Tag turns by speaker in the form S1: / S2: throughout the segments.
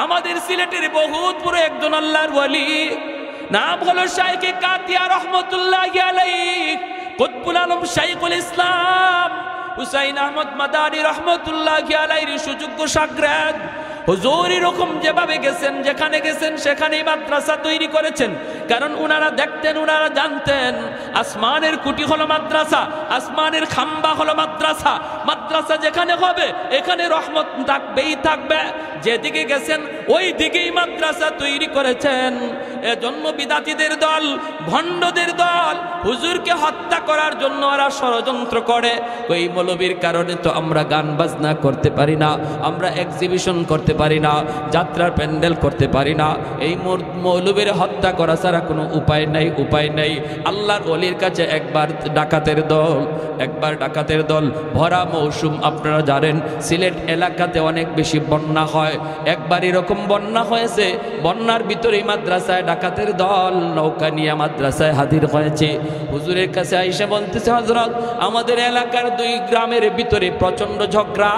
S1: আমাদের সিলেটের বহুত পুরো একজন আল্লাহর ওয়ালি, নাম হলো শাইখে কাতিয়া রহমতুল্লাহি আলাইহি, কুতবুল আলম শাইখুল ইসলাম হুসাইন আহমদ মাদানী রহমতুল্লাহি আলাইহির সুযোগ্য শাগরেদ। হুজুর এরকম যেভাবে গেছেন, যেখানে গেছেন সেখানেই মাদ্রাসা তৈরি করেছেন। কারণ উনারা দেখতেন, উনারা জানতেন আসমানের কুটি হলো মাদ্রাসা, আসমানের খাম্বা হলো মাদ্রাসা। মাদ্রাসা যেখানে হবে এখানে রহমত থাকবেই থাকবে। যেদিকে গেছেন ওই দিকেই মাদ্রাসা তৈরি করেছেন। এজন্য বিদাতীদের দল, ভণ্ডদের দল হুজুরকে হত্যা করার জন্য ওরা ষড়যন্ত্র করে। ওই মৌলবীর কারণে তো আমরা গান বাজনা করতে পারি না, আমরা এক্সিবিশন করতে পারি না, যাত্রার প্যান্ডেল করতে পারি না। এই মৌলবীর হত্যা করা ছাড়া কোনো উপায় নাই, উপায় নাই। আল্লাহর ওলির কাছে একবার ডাকাতের দল ভরা মৌসুম, আপনারা জানেন সিলেট এলাকাতে অনেক বেশি বন্যা হয়। একবার এরকম বন্যা হয়েছে, বন্যার ভিতরে মাদ্রাসায় ডাকাতের দল নৌকা নিয়ে মাদ্রাসায় হাজির হয়েছে। হুজুরের কাছে আইসা বলতেছে, হযরত আমাদের এলাকার 2 গ্রামের ভিতরে প্রচন্ড ঝগড়া,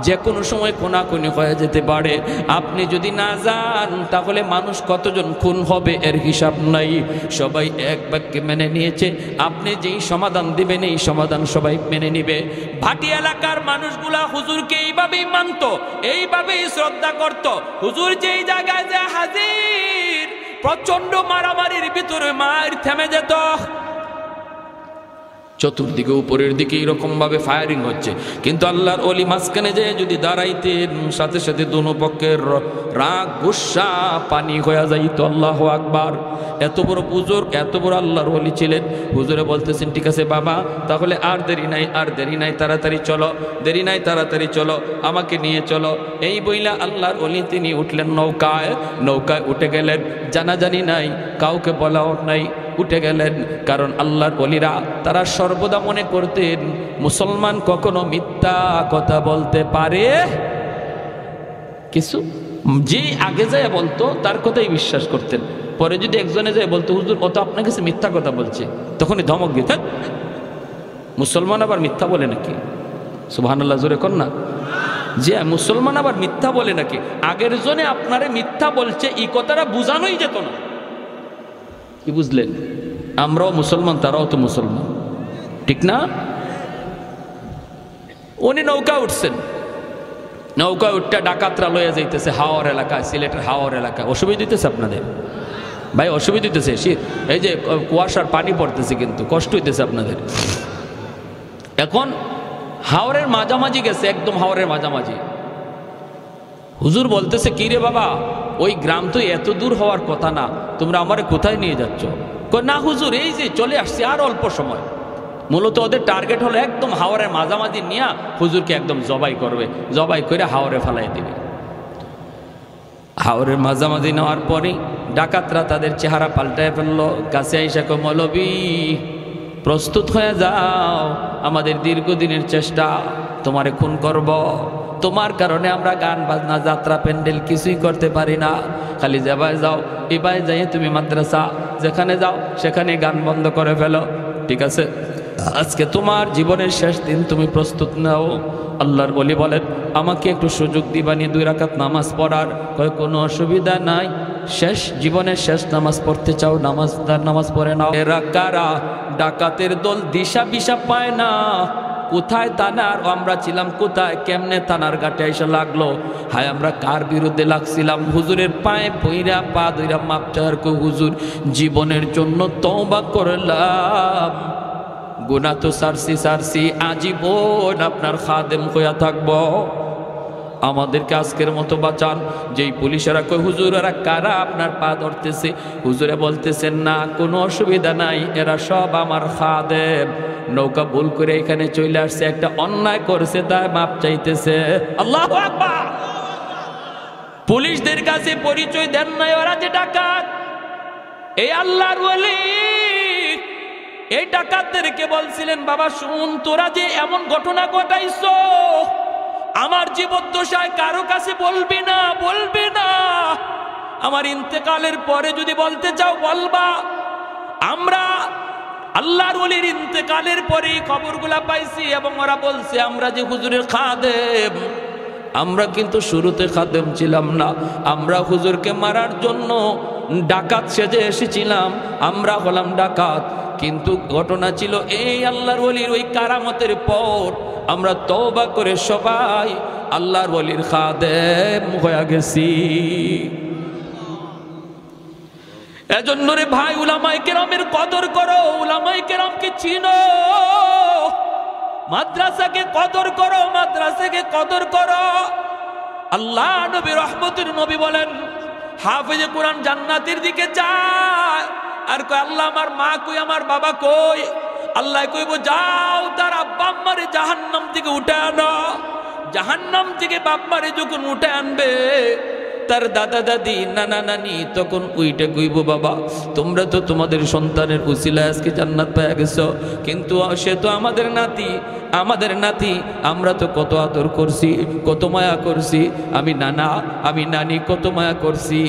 S1: যে কোনো সময় কোনাকুনি হয়ে যেতে পারে। আপনি যদি না যান তাহলে মানুষ কতজন খুন হবে এর হিসাব নাই। সবাই এক বাক্যে মেনে নিয়েছে, আপনি যেই সমাধান দিবেন এই সমাধান সবাই মেনে নিবে। ভাটি এলাকার মানুষগুলা হুজুরকে এইভাবেই মানত, এইভাবেই শ্রদ্ধা করত। হুজুর যেই জায়গায় যে হাজির, প্রচন্ড মারামারির ভিতরে মার থেমে যেত। চতুর্দিকে উপরের দিকে এরকম ভাবে ফায়ারিং হচ্ছে, কিন্তু আল্লাহর ওলি মাঝখানে যে যদি দাঁড়াইতেন সাথে সাথে দোনো পক্ষের রাগ গুসা পানি হয়ে যাইত। আল্লাহু আকবার। এত বড় বুজুর্গ, এত বড় আল্লাহর ওলি ছিলেন। হুজুরে বলতেছেন, ঠিক আছে বাবা, তাহলে আর দেরি নাই, তাড়াতাড়ি চলো, দেরি নাই তাড়াতাড়ি চলো, আমাকে নিয়ে চলো। এই বইলা আল্লাহর ওলি তিনি উঠলেন নৌকায় উঠে গেলেন। জানাজানি নাই, কাউকে বলাও নাই, উঠে গেলেন। কারণ আল্লাহর ওলিরা তারা সর্বদা মনে করতেন মুসলমান কখনো মিথ্যা কথা বলতে পারে কিছু। যে আগে যায় বলতো তার কথাই বিশ্বাস করতেন। পরে যদি একজনে যায় বলতো, হুজুর ও তো আপনার কাছে মিথ্যা কথা বলছে, তখনই ধমক দিতেন। মুসলমান আবার মিথ্যা বলে নাকি? সুবহানাল্লাহ, জোরে কর না। যে মুসলমান আবার মিথ্যা বলে নাকি? আগের জনে আপনারে মিথ্যা বলছে এই কথাটা বুঝানোই যেত না। কি বুঝলেন? আমরাও মুসলমান, তারাও তো মুসলমান, ঠিক না? উনি নৌকা উঠছেন, নৌকা উঠতে ডাকাতরা লয়ে যাইতেছে হাওর এলাকায়, সিলেটের হাওর এলাকায়। অসুবিধা দিতেছে আপনাদের ভাই? অসুবিধা দিতেছে? শীত, এই যে কুয়াশার পানি পড়তেছে, কিন্তু কষ্ট হইতেছে আপনাদের। এখন হাওরের মাঝামাঝি গেছে, একদম হাওরের মাঝামাঝি। হুজুর বলতেছে, কি রে বাবা, ওই গ্রাম তো এত দূর হওয়ার কথা না, তোমরা আমারে কোথায় নিয়ে যাচ্ছ? না হুজুর, এই যে চলে আসছে, আর অল্প সময়। মূলত ওদের টার্গেট হলো একদম হাওরের মাঝামাঝি নিয়ে হুজুরকে একদম জবাই করবে, জবাই করে হাওরে ফেলাই দিবে। হাওরের মাঝামাঝি নেওয়ার পরে ডাকাতরা তাদের চেহারা পাল্টায় ফেললো। কাছে আইসা কয়, মৌলবী প্রস্তুত হয়ে যাও, আমাদের দীর্ঘদিনের চেষ্টা, তোমারে খুন করব। তোমার কারণে আমরা গান বাজনা, যাত্রা, প্যান্ডেল কিছুই করতে পারি না। খালি যাবাই যাও, এবার যাই তুমি মাদ্রাসা যেখানে যাও সেখানে গান বন্ধ করে ফেলো, ঠিক আছে? আজকে তোমার জীবনের শেষ দিন, তুমি প্রস্তুত নাও। আল্লাহর ওলি বলেন, আমাকে একটু সুযোগ দিবানি 2 রাকাত নামাজ পড়ার? কয়, কোনো অসুবিধা নাই, শেষ জীবনের শেষ নামাজ পড়তে চাও, নামাজ পড়ে নাও। এরা কারা? ডাকাতের দল, দিশা বিশা পায় না, কোথায় থানার, আমরা ছিলাম কোথায়, কেমনে থানার ঘাটে এসে লাগলো। হায় আমরা কার বিরুদ্ধে লাগছিলাম? হুজুরের পায়ে পইরা পা ধইরা মাপ চাওয়ার কো, হুজুর জীবনের জন্য তওবা করলাম, গুনাহ তো সারছি, আজীবন আপনার খাদেম হইয়া থাকবো, আমাদেরকে আজকের মতো বাঁচান। যেই পুলিশেরা কই, হুজুর এরা কারা আপনার পা ধরতেছে? হুজুরে বলতেছেন, না কোনো অসুবিধা নাই, এরা সব আমার খাদেম, নৌকা ভুল করে এখানে চলে আসছে, একটা অন্যায় করেছে তাই মাপ চাইতেছে। আল্লাহু আকবার। পুলিশদের কাছে পরিচয় দেন নাই ওরা যে ডাকাত। এই আল্লাহর ওলি এই ডাকাতদেরকে বলছিলেন, বাবা শুন, তোরা যে এমন ঘটনা ঘটাইছো আমার জীবদ্দশায় কারো কাছে বলবি না, আমার ইন্তেকালের পরে যদি বলতে চাও বলবা। আমরা আল্লাহর ওলির ইন্তেকালের পরেই খবরগুলা পাইছি এবং ওরা বলছে আমরা যে হুজুরের খাদেম, আমরা কিন্তু শুরুতে খাদেম ছিলাম না, আমরা হুজুরকে মারার জন্য ডাকাত সেজে এসেছিলাম, আমরা হলাম ডাকাত। কিন্তু ঘটনা ছিল এই আল্লাহর ওলির ওই কারামতের পর আমরা তওবা করে সবাই আল্লাহর ওলির খাদেম হয়ে গেছি। এজন্য রে ভাই, উলামায়ে কেরামের কদর করো, উলামায়ে কেরামকে চিনো, মাদ্রাসাকে কদর করো, মাদ্রাসাকে কদর করো। আল্লাহ নবী রহমতের নবী বলেন, হাফেজে কোরআন জান্নাতের দিকে যায় আর কয় আল্লাহ আমার মা কই, আমার বাবা কই? আল্লাহ কইব যাও তার আব্বা আম্মারে জাহান্নাম থেকে উঠে আনো। জাহান্নাম থেকে বাপ্পারে যখন উঠে আনবে তার দাদা দাদি নানা নানি তখন উইটে কইব বাবা তোমরা তো তোমাদের সন্তানের উসিলায় আজকে জান্নাত পেয়ে গেছো, কিন্তু সে তো আমাদের নাতি, আমাদের নাতি, আমরা তো কত আদর করছি, কত মায়া করছি, আমি নানা আমি নানি কত মায়া করছি,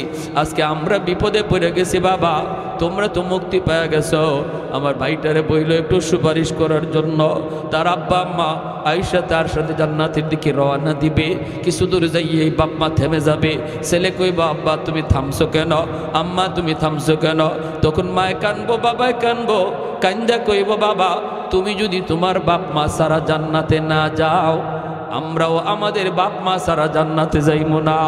S1: আজকে আমরা বিপদে পড়ে গেছি বাবা, তোমরা তো মুক্তি পেয়ে গেছো। আমার ভাইটারে বইল একটু সুপারিশ করার জন্য। তার আব্বা আম্মা আয়েশা তার সাথে জান্নাতের দিকে রওনা দিবে, কিছু দূর যাইয়ে বাপ মা থেমে যাবে। ছেলে কইবা আব্বা তুমি থামছো কেন, আম্মা তুমি থামছো কেন? তখন মায়ে কানবো, বাবায় কানবো, কান্দা কইব বাবা তুমি যদি তোমার বাপ মা সারা জান্নাতে না যাও, আমরাও আমাদের বাপ মা সারা জান্নাতে যাইব না।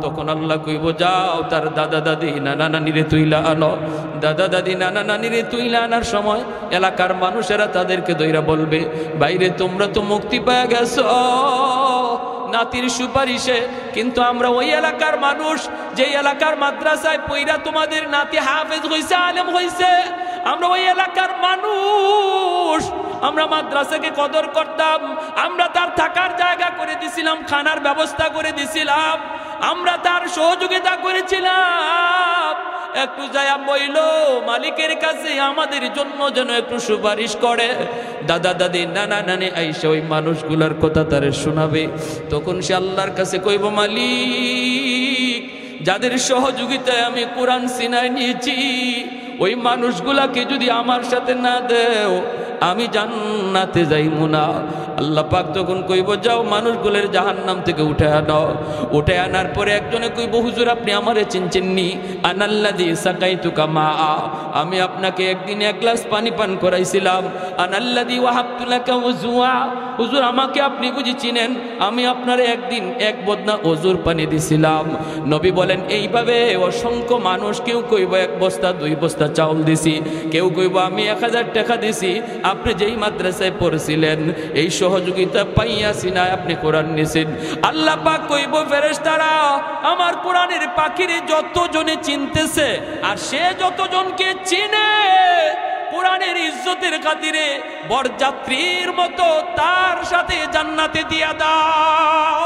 S1: তখন আল্লাহ কইব যাও তার দাদা দাদি নানা নানিরে তুইলা আনো। দাদা দাদি নানা নানিরে তুইলা আনার সময় এলাকার মানুষেরা তাদেরকে দইরা বলবে বাইরে তোমরা তো মুক্তি পেয়ে গেছো নাতির সুপারিশে, কিন্তু আমরা ওই এলাকার মানুষ, যে এলাকার মাদ্রাসায় পইরা তোমাদের নাতি হাফেজ হইছে, আলেম হইছে, আমরা ওই এলাকার মানুষ, আমরা মাদ্রাসাকে কদর করতাম, আমরা তার থাকার জায়গা করে দিছিলাম, খানার ব্যবস্থা করে দিছিলাম, আমরা তার সহযোগিতা করেছিলাম। একটু যায়া বইল মালিকের কাছে আমাদের জন্য যেন একটু সুপারিশ করে। দাদা দাদি নানা নানি আইসা ওই মানুষগুলার কথা তারে শোনাবে। তখন সে আল্লাহর কাছে কইব মালিক যাদের সহযোগিতায় আমি কোরআন সিনায় নিয়েছি ওই মানুষগুলাকে যদি আমার সাথে না দেও আমি জান্নাতে যাইমু না। আল্লাহ পাক তখন কইব যাও মানুষগুলোর জাহান্নাম থেকে উঠে আনো। উঠে আনার পরে একজনে কইব হুজুর আপনি আমারে চিনছেননি, আনাল্লাযী সাকাইতুকা মা, আমি আপনাকে একদিন এক গ্লাস পানি পান করাইছিলাম। আনাল্লাযী ওয়াহাবতু লাকা ওযুআ, হুজুর আমাকে আপনি বুঝি চিনেন, আমি আপনারে একদিন এক বদনা ওজুর পানি দিছিলাম। নবী বলেন এইভাবে অসংখ্য মানুষ, কেউ কইব এক বস্তা দুই বস্তা চাউল দিছি, কেউ কইব আমি 1000 টাকা দিছি, আপনি যেই মাদ্রাসায় পড়ছিলেন এই সহযোগিতা পাইয়া সিনায় আপনি কোরআন নিছেন। আল্লাহ পাক কইব ফেরেশতারা আমার কোরআনের পাখিরে যতজনে চিনতেছে আর সে যতজনকে চিনে কোরআনের ইজ্জতের খাতিরে বরযাত্রীর মতো তার সাথে জান্নাতে দিয়া দাও।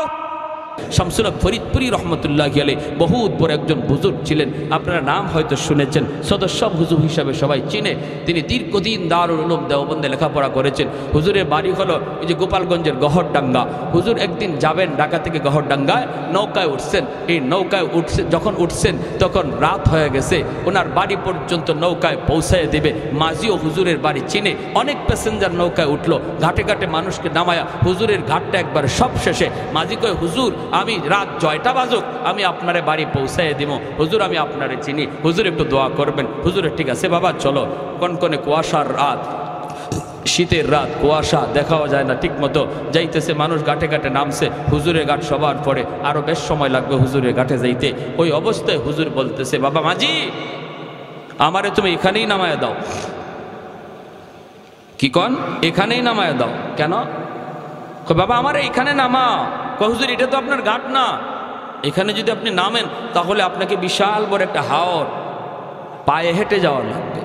S1: শামসুল হক ফরিদপুরি রহমতুল্লাহি আলাইহি বহুত বড় একজন বুজুর্গ ছিলেন, আপনারা নাম হয়তো শুনেছেন, সদস্য হুজুর হিসাবে সবাই চিনে। তিনি দীর্ঘদিন দারুল উলুম দেওবন্দে লেখাপড়া করেছেন। হুজুরের বাড়ি হলো এই যে গোপালগঞ্জের গহরডাঙ্গা। হুজুর একদিন যাবেন ঢাকা থেকে গহরডাঙ্গায়, নৌকায় উঠছেন। এই নৌকায় যখন উঠছেন তখন রাত হয়ে গেছে, ওনার বাড়ি পর্যন্ত নৌকায় পৌঁছায় দেবে। মাঝিও হুজুরের বাড়ি চিনে, অনেক প্যাসেঞ্জার নৌকায় উঠলো, ঘাটে ঘাটে মানুষকে নামায়া হুজুরের ঘাটটা একবার সব শেষে মাঝি কয় হুজুর আমি রাত 6টা বাজুক আমি আপনারে বাড়ি পৌঁছায় দিব, হুজুর আমি আপনারে চিনি, হুজুর একটু দোয়া করবেন। হুজুরের ঠিক আছে বাবা চলো। কনকনে কুয়াশার রাত, শীতের রাত, কুয়াশা দেখাও যায় না ঠিক মতো, যাইতেছে মানুষ ঘাটে ঘাটে নামছে। হুজুরের ঘাট সবার পরে আরো বেশ সময় লাগবে হুজুরের ঘাটে যাইতে। ওই অবস্থায় হুজুর বলতেছে বাবা মাঝি আমারে তুমি এখানেই নামায় দাও। কি কন? এখানেই নামায় দাও। কেন? বাবা আমার এখানে নামা। হুজুর এটা তো আপনার ঘাট না, এখানে যদি আপনি নামেন তাহলে আপনাকে বিশাল বড় একটা হাওর পায়ে হেঁটে যাওয়ার লাগবে,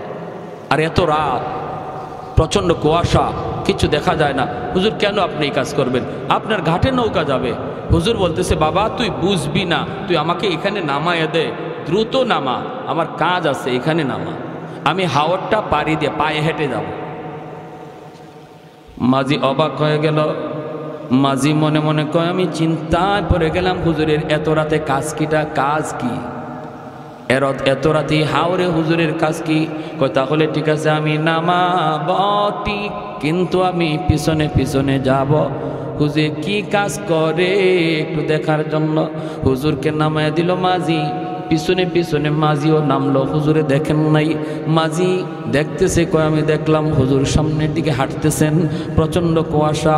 S1: আর এত রাত, প্রচন্ড কুয়াশা, কিছু দেখা যায় না। হুজুর কেন আপনি এই কাজ করবেন? আপনার ঘাটে নৌকা যাবে। হুজুর বলতেছে বাবা তুই বুঝবি না, তুই আমাকে এখানে নামায় দে, দ্রুত নামা, আমার কাজ আছে, এখানে নামা, আমি হাওরটা পাড়ি দিয়ে পায়ে হেঁটে যাব। মাঝি অবাক হয়ে গেল। মাঝি মনে মনে কয় আমি চিন্তায় পড়ে গেলাম, হুজুরের এত রাতে কাজ কিটা, কাজ কি এত রাতে হাওরে হুজুরের কাজ কি? কয় তাহলে ঠিক আছে আমি নামাব ঠিক, কিন্তু আমি পিছনে পিছনে যাব। হুজুর কি কাজ করে একটু দেখার জন্য হুজুরকে নামায় দিল মাঝি। পিছনে পিছনে মাঝিও নামলো, হুজুরে দেখেন নাই। মাঝি দেখতেছে, কয় আমি দেখলাম হুজুর সামনের দিকে হাঁটতেছেন, প্রচণ্ড কুয়াশা,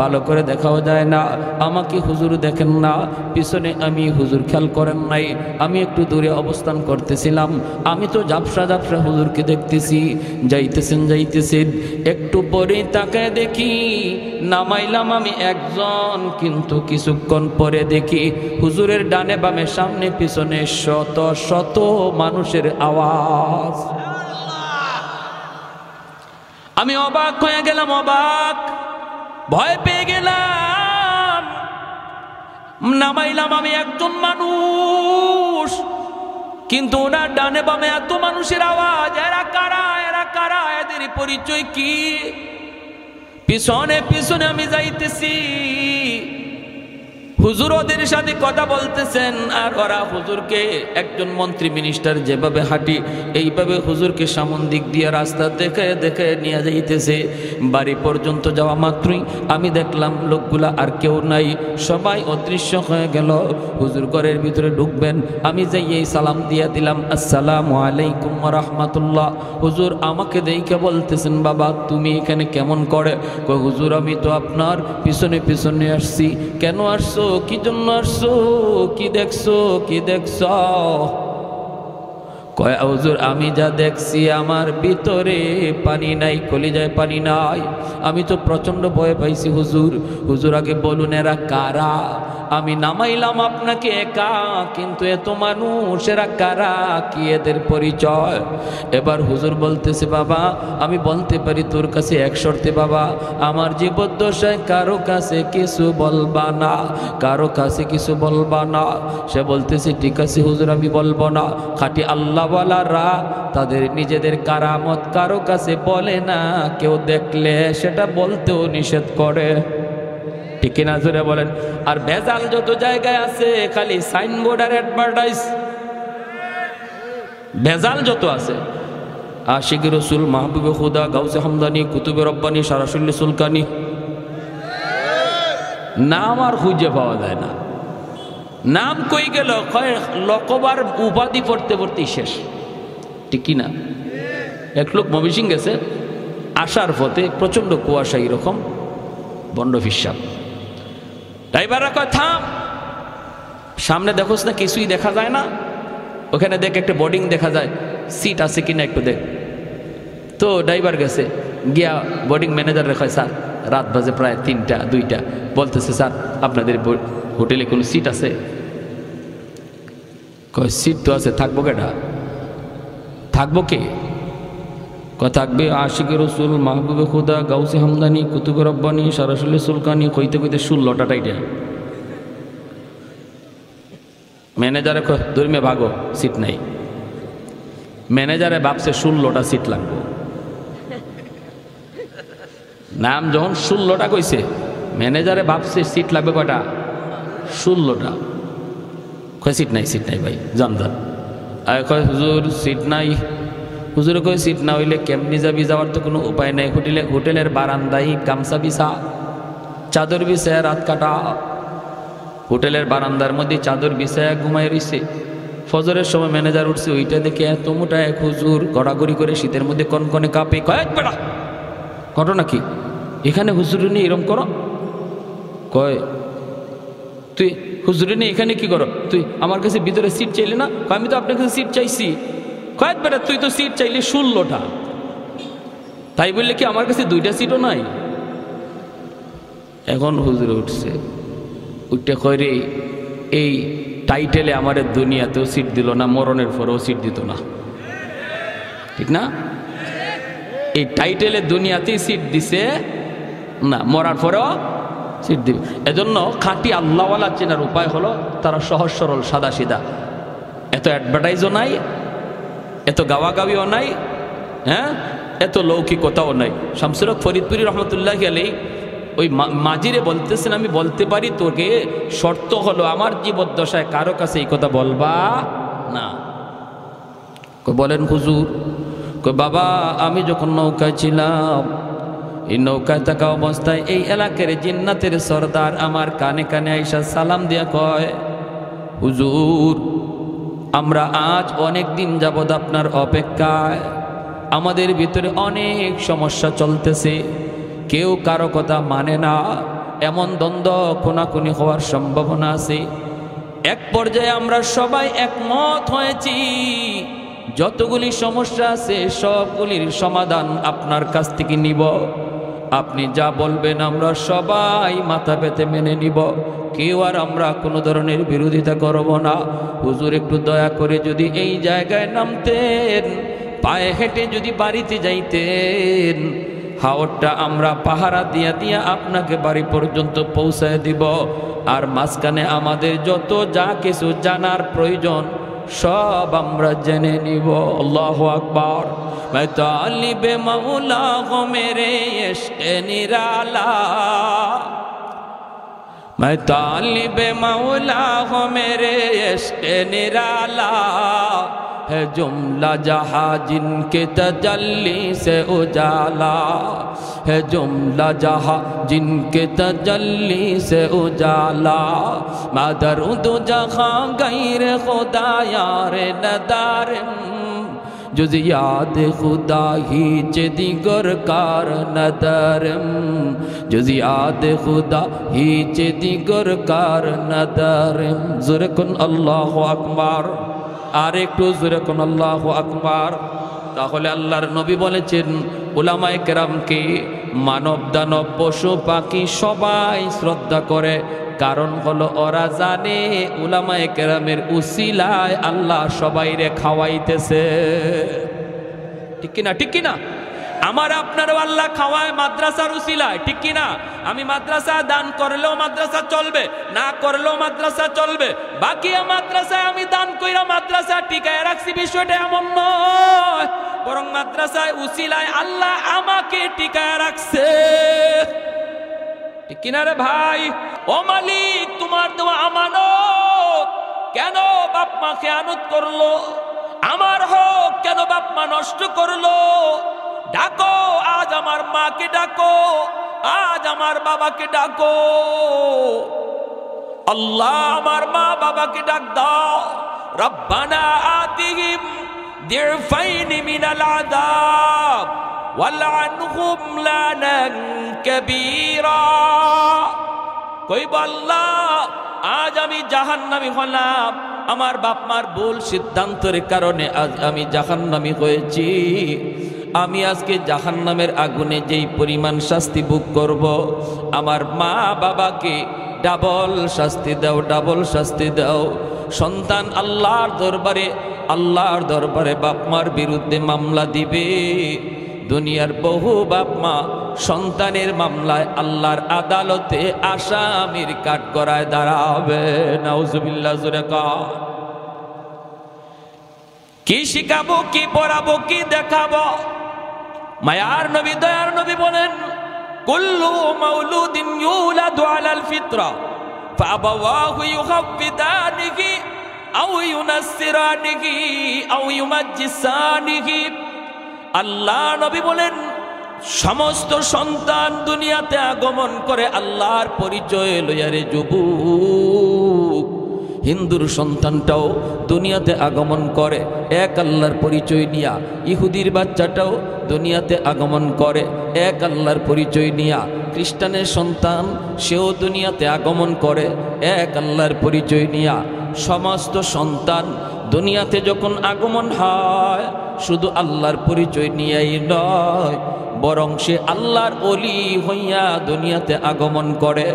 S1: ভালো করে দেখাও যায় না। আমাকে হুজুর দেখেন না, পিছনে আমি হুজুর খেয়াল করেন নাই। আমি একটু দূরে অবস্থান করতেছিলাম, আমি তো ঝাপসা ঝাপসা হুজুরকে দেখতেছি। যাইতেছেন, একটু পরেই তাকায় দেখি নামাইলাম আমি একজন, কিন্তু কিছুক্ষণ পরে দেখি হুজুরের ডানে বামে সামনে পিছনে শত শত মানুষের আওয়াজ। আমি অবাক হয়ে গেলাম, অবাক, ভয় পেয়ে গেলাম। নামাইলাম আমি একজন মানুষ, কিন্তু ওনার ডানে বামে এত মানুষের আওয়াজ। এরা কারা, এরা কারা, এদের পরিচয় কি? পিছনে পিছনে আমি যাইতেছি, হুজুর ওদের সাথে কথা বলতেছেন, আর ওরা হুজুরকে, একজন মন্ত্রী মিনিস্টার যেভাবে হাঁটি এইভাবে হুজুরকে সামন দিক দিয়ে রাস্তা দেখে দেখে নিয়ে যাইতেছে। বাড়ি পর্যন্ত যাওয়া মাত্রই আমি দেখলাম লোকগুলা আর কেউ নাই, সবাই অদৃশ্য হয়ে গেল। হুজুর ঘরের ভিতরে ঢুকবেন, আমি যাইয়েই সালাম দিয়ে দিলাম, আসসালামু আলাইকুম ওয়া রাহমাতুল্লাহ। হুজুর আমাকে দেখে বলতেছেন, বাবা তুমি এখানে কেমন করে? কই হুজুর আমি তো আপনার পিছনে পিছনে আসছি। কেন আসছো, কি জন্য আসছো, কি দেখছো, কি দেখছ? কয় হুজুর আমি যা দেখছি আমার ভিতরে পানি নাই, কলিজায় পানি নাই, আমি তো প্রচন্ড ভয় পাইছি হুজুর। হুজুর আগে বলুন এরা কারা? আমি নামাইলাম আপনাকে একা, কিন্তু এত মানুষ, এরা কারা, কি এদের পরিচয়? এবার হুজুর বলতেছে, বাবা আমি বলতে পারি তোর কাছে এক শর্তে, বাবা আমার জীবদ্দশায় কারো কাছে কিছু বলবা না, কারো কাছে কিছু বলবা না। সে বলতেছে ঠিক আছে হুজুর আমি বলবো না। খাঁটি আল্লাহওয়ালারা তাদের নিজেদের কারামত কারো কাছে বলে না, কেউ দেখলে সেটা বলতেও নিষেধ করে, ঠিক কিনা জোরে বলেন? আর ভেজাল যত জায়গায় আছে খালি সাইনবোর্ড আর অ্যাডভার্টাইজ, ভেজাল যত আছে। আশিকি রসুল, মাহবুবে খুদা, গাউসে হামদানি, কুতুবে রব্বানি, সারাসুল্লি সুলকানি, নাম আর খুঁজে পাওয়া যায় না। নাম কই গেল, লকবার উপাধি পড়তে পড়তেই শেষ, ঠিক কিনা? এক লোক ময়মনসিং গেছে, আসার পথে প্রচন্ড কুয়াশা, এরকম বন্ড ফিসাব। ড্রাইভাররা কয় থাম, সামনে দেখোস না কিছুই দেখা যায় না? ওখানে দেখ একটা বোর্ডিং দেখা যায়, সিট আছে কিনা একটু দেখ। তো ড্রাইভার গেছে, গিয়া বোর্ডিং ম্যানেজার রেখায়, স্যার রাত বাজে প্রায় 3টা 2টা, বলতেছে স্যার আপনাদের হোটেলে কোনো সিট আছে? কয় সিট তো আছে, থাকবো কেটা? থাকবো কে? থাকবে আশিকি রসুল, মাহবুবে খুদা, গাউসে হামদানি, কুতুবে রব্বানি, সারাসুল্লি সুলকানি, কইতে কইতে 16টা টাইটে। ম্যানেজারে ধর্মে ভাগো, সিট নাই। ম্যানেজারে ভাবছে 16টা সিট লাগবে। নাম যখন 16টা কইছে, ম্যানেজারে ভাবছে সিট লাগবে কয়টা? 16টা। কয় সিট নাই, সিট নাই ভাই, যান যান। আর কয় হুজুর সিট নাই। হুজুরে কয় সিট না হইলে কেমনি যাবি, যাওয়ার তো কোনো উপায় নাই। হোটেলের বারান্দায় গামছা বিছা, চাদর বিছায় রাত কাটা। হোটেলের বারান্দার মধ্যে চাদর বিছায় ঘুমায় রইছে। ফজরের সময় ম্যানেজার উঠছে, ওইটা দেখে এত মোটা এক হুজুর গড়াগড়ি করে শীতের মধ্যে কনকনে কাঁপে। কয়েক বেড়া ঘটনা কি? এখানে হুজুরে নিয়ে এরম করো? কয় তুই হুজুরে নিয়ে এখানে কি করো? তুই আমার কাছে ভিতরে সিট চাইলে না? আমি তো আপনার কাছে সিট চাইছি। কয়েক বেটা তুই তো সিট চাইলে 16টা, তাই বললে কি আমার কাছে 2টা সিটও নাই? এখন হুজুরে উঠছে, উঠতে কয় রে এই টাইটেলে আমার দুনিয়াতেও সিট দিল না, মরণের পরেও সিট দিত না, ঠিক না? এই টাইটেলে দুনিয়াতেই সিট দিছে না, মরার পরেও সিট দিবে। এজন্য খাঁটি আল্লাহওয়ালা চেনার উপায় হলো তারা সহজ সরল সাদা সিধা, এত অ্যাডভার্টাইজও নাই, এত গাওয়াগাওয়িও নাই, হ্যাঁ এত লৌকিকতাও নাই। শামসুল হক ফরিদপুরি রহমতুল্লাহি আলাইহি ওই মাজিরে বলতেছেন, আমি বলতে পারি তোকে, শর্ত হলো আমার জীবদ্দশায় কারো কাছে এই কথা বলবা না। বলেন হুজুর? বাবা আমি যখন নৌকায় ছিলাম এই নৌকায় থাকা অবস্থায় এই এলাকার জিন্নাতের সর্দার আমার কানে কানে আইসা সালাম দিয়া কয়, হুজুর আমরা আজ অনেক দিন যাবৎ আপনার অপেক্ষায়, আমাদের ভিতরে অনেক সমস্যা চলতেছে, কেউ কারো কথা মানে না, এমন দ্বন্দ্ব খুনাখুনি হওয়ার সম্ভাবনা আছে। এক পর্যায়ে আমরা সবাই একমত হয়েছি যতগুলি সমস্যা আছে সবগুলির সমাধান আপনার কাছ থেকে নিব, আপনি যা বলবেন আমরা সবাই মাথা পেতে মেনে নিব, কেউ আর আমরা কোনো ধরনের বিরোধিতা করব না। হুজুর একটু দয়া করে যদি এই জায়গায় নামতেন, পায়ে হেঁটে যদি বাড়িতে যাইতেন, হাওরটা আমরা পাহারা দিয়া দিয়া আপনাকে বাড়ি পর্যন্ত পৌঁছায় দিব, আর মাঝখানে আমাদের যত যা কিছু জানার প্রয়োজন সব আমরা জেনে নিব। আল্লাহু আকবার। मैं तालिब मौला हो मेरे इश्क़ निराला, मैं तालिब मौला हो मेरे इश्क़ निराला, है जुमला जहाँ जिनके तजल्ली से उजाला, है जुमला जहाँ जिनके तजल्ली से उजाला, मैं दरूद जहाँ गैर खुदा यार नदारम, जुज़ याद खुदा हीच दिगर कार नदरम, जुज़ याद खुदा हीच दिगर कार नदरम। ज़ोरे कुन अल्लाहु अकबर। আর একটু জোরে কোন আল্লাহু আকবার। তাহলে আল্লাহর নবী বলেছেন উলামায়ে কেরামকে মানব দানব পশু পাখি সবাই শ্রদ্ধা করে, কারণ হলো ওরা জানে উলামায়ে কেরামের উসিলায় আল্লাহ সবাইরে খাওয়াইতেছে। ঠিক কিনা? ঠিক কিনা? আমার আপনারও আল্লাহ খাওয়ায় মাদ্রাসার উসিলায়, ঠিক কিনা? আমি মাদ্রাসা দান করলেও মাদ্রাসা চলবে, না করলেও মাদ্রাসা চলবে, বাকি মাদ্রাসায় আমি দান কইরা মাদ্রাসা টিকায় রাখছি, বিষয়টা এমন নয়, বরং মাদ্রাসায় উসিলায় আল্লাহ আমাকে টিকায় রাখছে। ঠিক কিনা রে ভাই? ও মালিক, তোমার দেওয়া আমানত, কেন বাপ মা খেয়ানত করলো? আমার হোক, কেন বাপ মা নষ্ট করলো? ডাকো আজ আমার মাকে, ডাকো আজ আমার বাবাকে, ডাকো আল্লাহ আমার মা বাবাকে ডাক দাও। রব্বানা আতিহিম দিরফাইনি মিনাল আযাব ওয়ালআনহুম লানান কাবীরা। কইব আল্লাহ আজ আমি জাহান্নামী হলাম, আমার বাপ মার ভুল সিদ্ধান্তের কারণে আজ আমি জাহান্নামী হয়েছি, আমি আজকে জাহান্নামের আগুনে যেই পরিমাণ শাস্তি ভোগ করব, আমার মা বাবাকে ডাবল শাস্তি দাও, ডাবল শাস্তি দাও। সন্তান আল্লাহর দরবারে বাপ মার বিরুদ্ধে মামলা দিবে। দুনিয়ার বহু বাপ মা সন্তানের মামলায় আল্লাহর আদালতে আসামির কাঠগড়ায় দাঁড়াবে। নাউজুবিল্লাহ। জোরে কর। কি শিখাবো, কি পড়াবো, কি দেখাবো? মায়ার নবী দয়ার নবী বলেন কুল্লু মাউলুদিন ইউলাদু আলাল ফিতরা ফাআবাওয়াহু ইউহাফিদানিহি আও ইউনাসসিরানিহি আও ইউমাজ্জিসানিহি। আল্লাহ নবী বলেন সমস্ত সন্তান দুনিয়াতে আগমন করে আল্লাহর পরিচয় লইয়া রে যুবক। হিন্দুর সন্তানটাও দুনিয়াতে আগমন করে এক আল্লাহর পরিচয় নিয়া, ইহুদির বাচ্চাটাও দুনিয়াতে আগমন করে এক আল্লাহর পরিচয় নিয়া, খ্রিস্টানের সন্তান সেও দুনিয়াতে আগমন করে এক আল্লাহর পরিচয় নিয়া। সমস্ত সন্তান দুনিয়াতে যখন আগমন হয় শুধু আল্লাহর পরিচয় নিয়েই নয়, বরং সে আল্লাহর ওলি হইয়া দুনিয়াতে আগমন করে।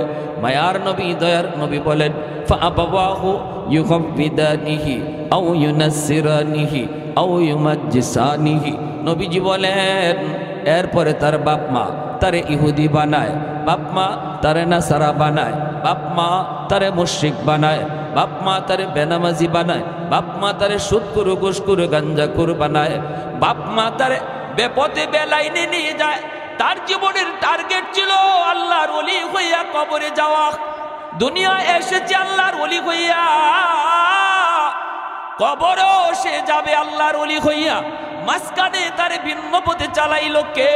S1: মায়ার নবী দয়ার নবী বলেন ফাআবাওয়াহু ইউহাফিদানিহি আও ইউনাসসিরানিহি আও ইউমাজ্জিসানিহি। নবীজি বলেন এরপরে তার বাপ মা তারে ইহুদি বানায়, বাপ মা তারে নাসারা বানায়, বাপ মা তারে মুশরিক বানায়, বাপ মা তারে বেনামাজি বানায়, বাপ মা তারে সুদখোর ঘুষখোর গাঞ্জাখোর বানায়, বাপ মা তারে বেপথে বেলাইনে নিয়ে যায়। তার জীবনের টার্গেট ছিল আল্লাহর ওলি হইয়া কবরে যাওয়া। দুনিয়া এসেছে আল্লাহর ওলি হইয়া, কবরও সে যাবে আল্লাহর ওলি হইয়া। মাঝখানে তারে ভিন্ন পথে চালাইল কে?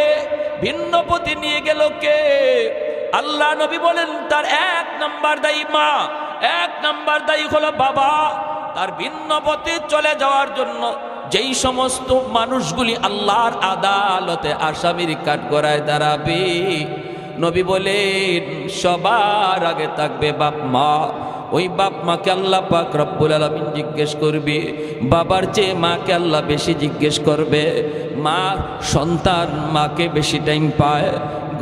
S1: ভিন্ন পথে নিয়ে গেল কে? আল্লাহ নবী বলেন তার 1 নাম্বার দায়ী মা, 1 নাম্বার দায়ী হলো বাবা। তার ভিন্ন পথে চলে যাওয়ার জন্য যেই সমস্ত মানুষগুলি আল্লাহর আদালতে আসামির কাঠগড়ায় দাঁড়াবে, নবী বলেন সবার আগে থাকবে বাপ মা। ওই বাপ মাকে আল্লাহ পাক রব্বুল আলামিন জিজ্ঞেস করবে, বাবার চেয়ে মাকে আল্লাহ বেশি জিজ্ঞেস করবে। মা সন্তান মাকে বেশি টাইম পায়,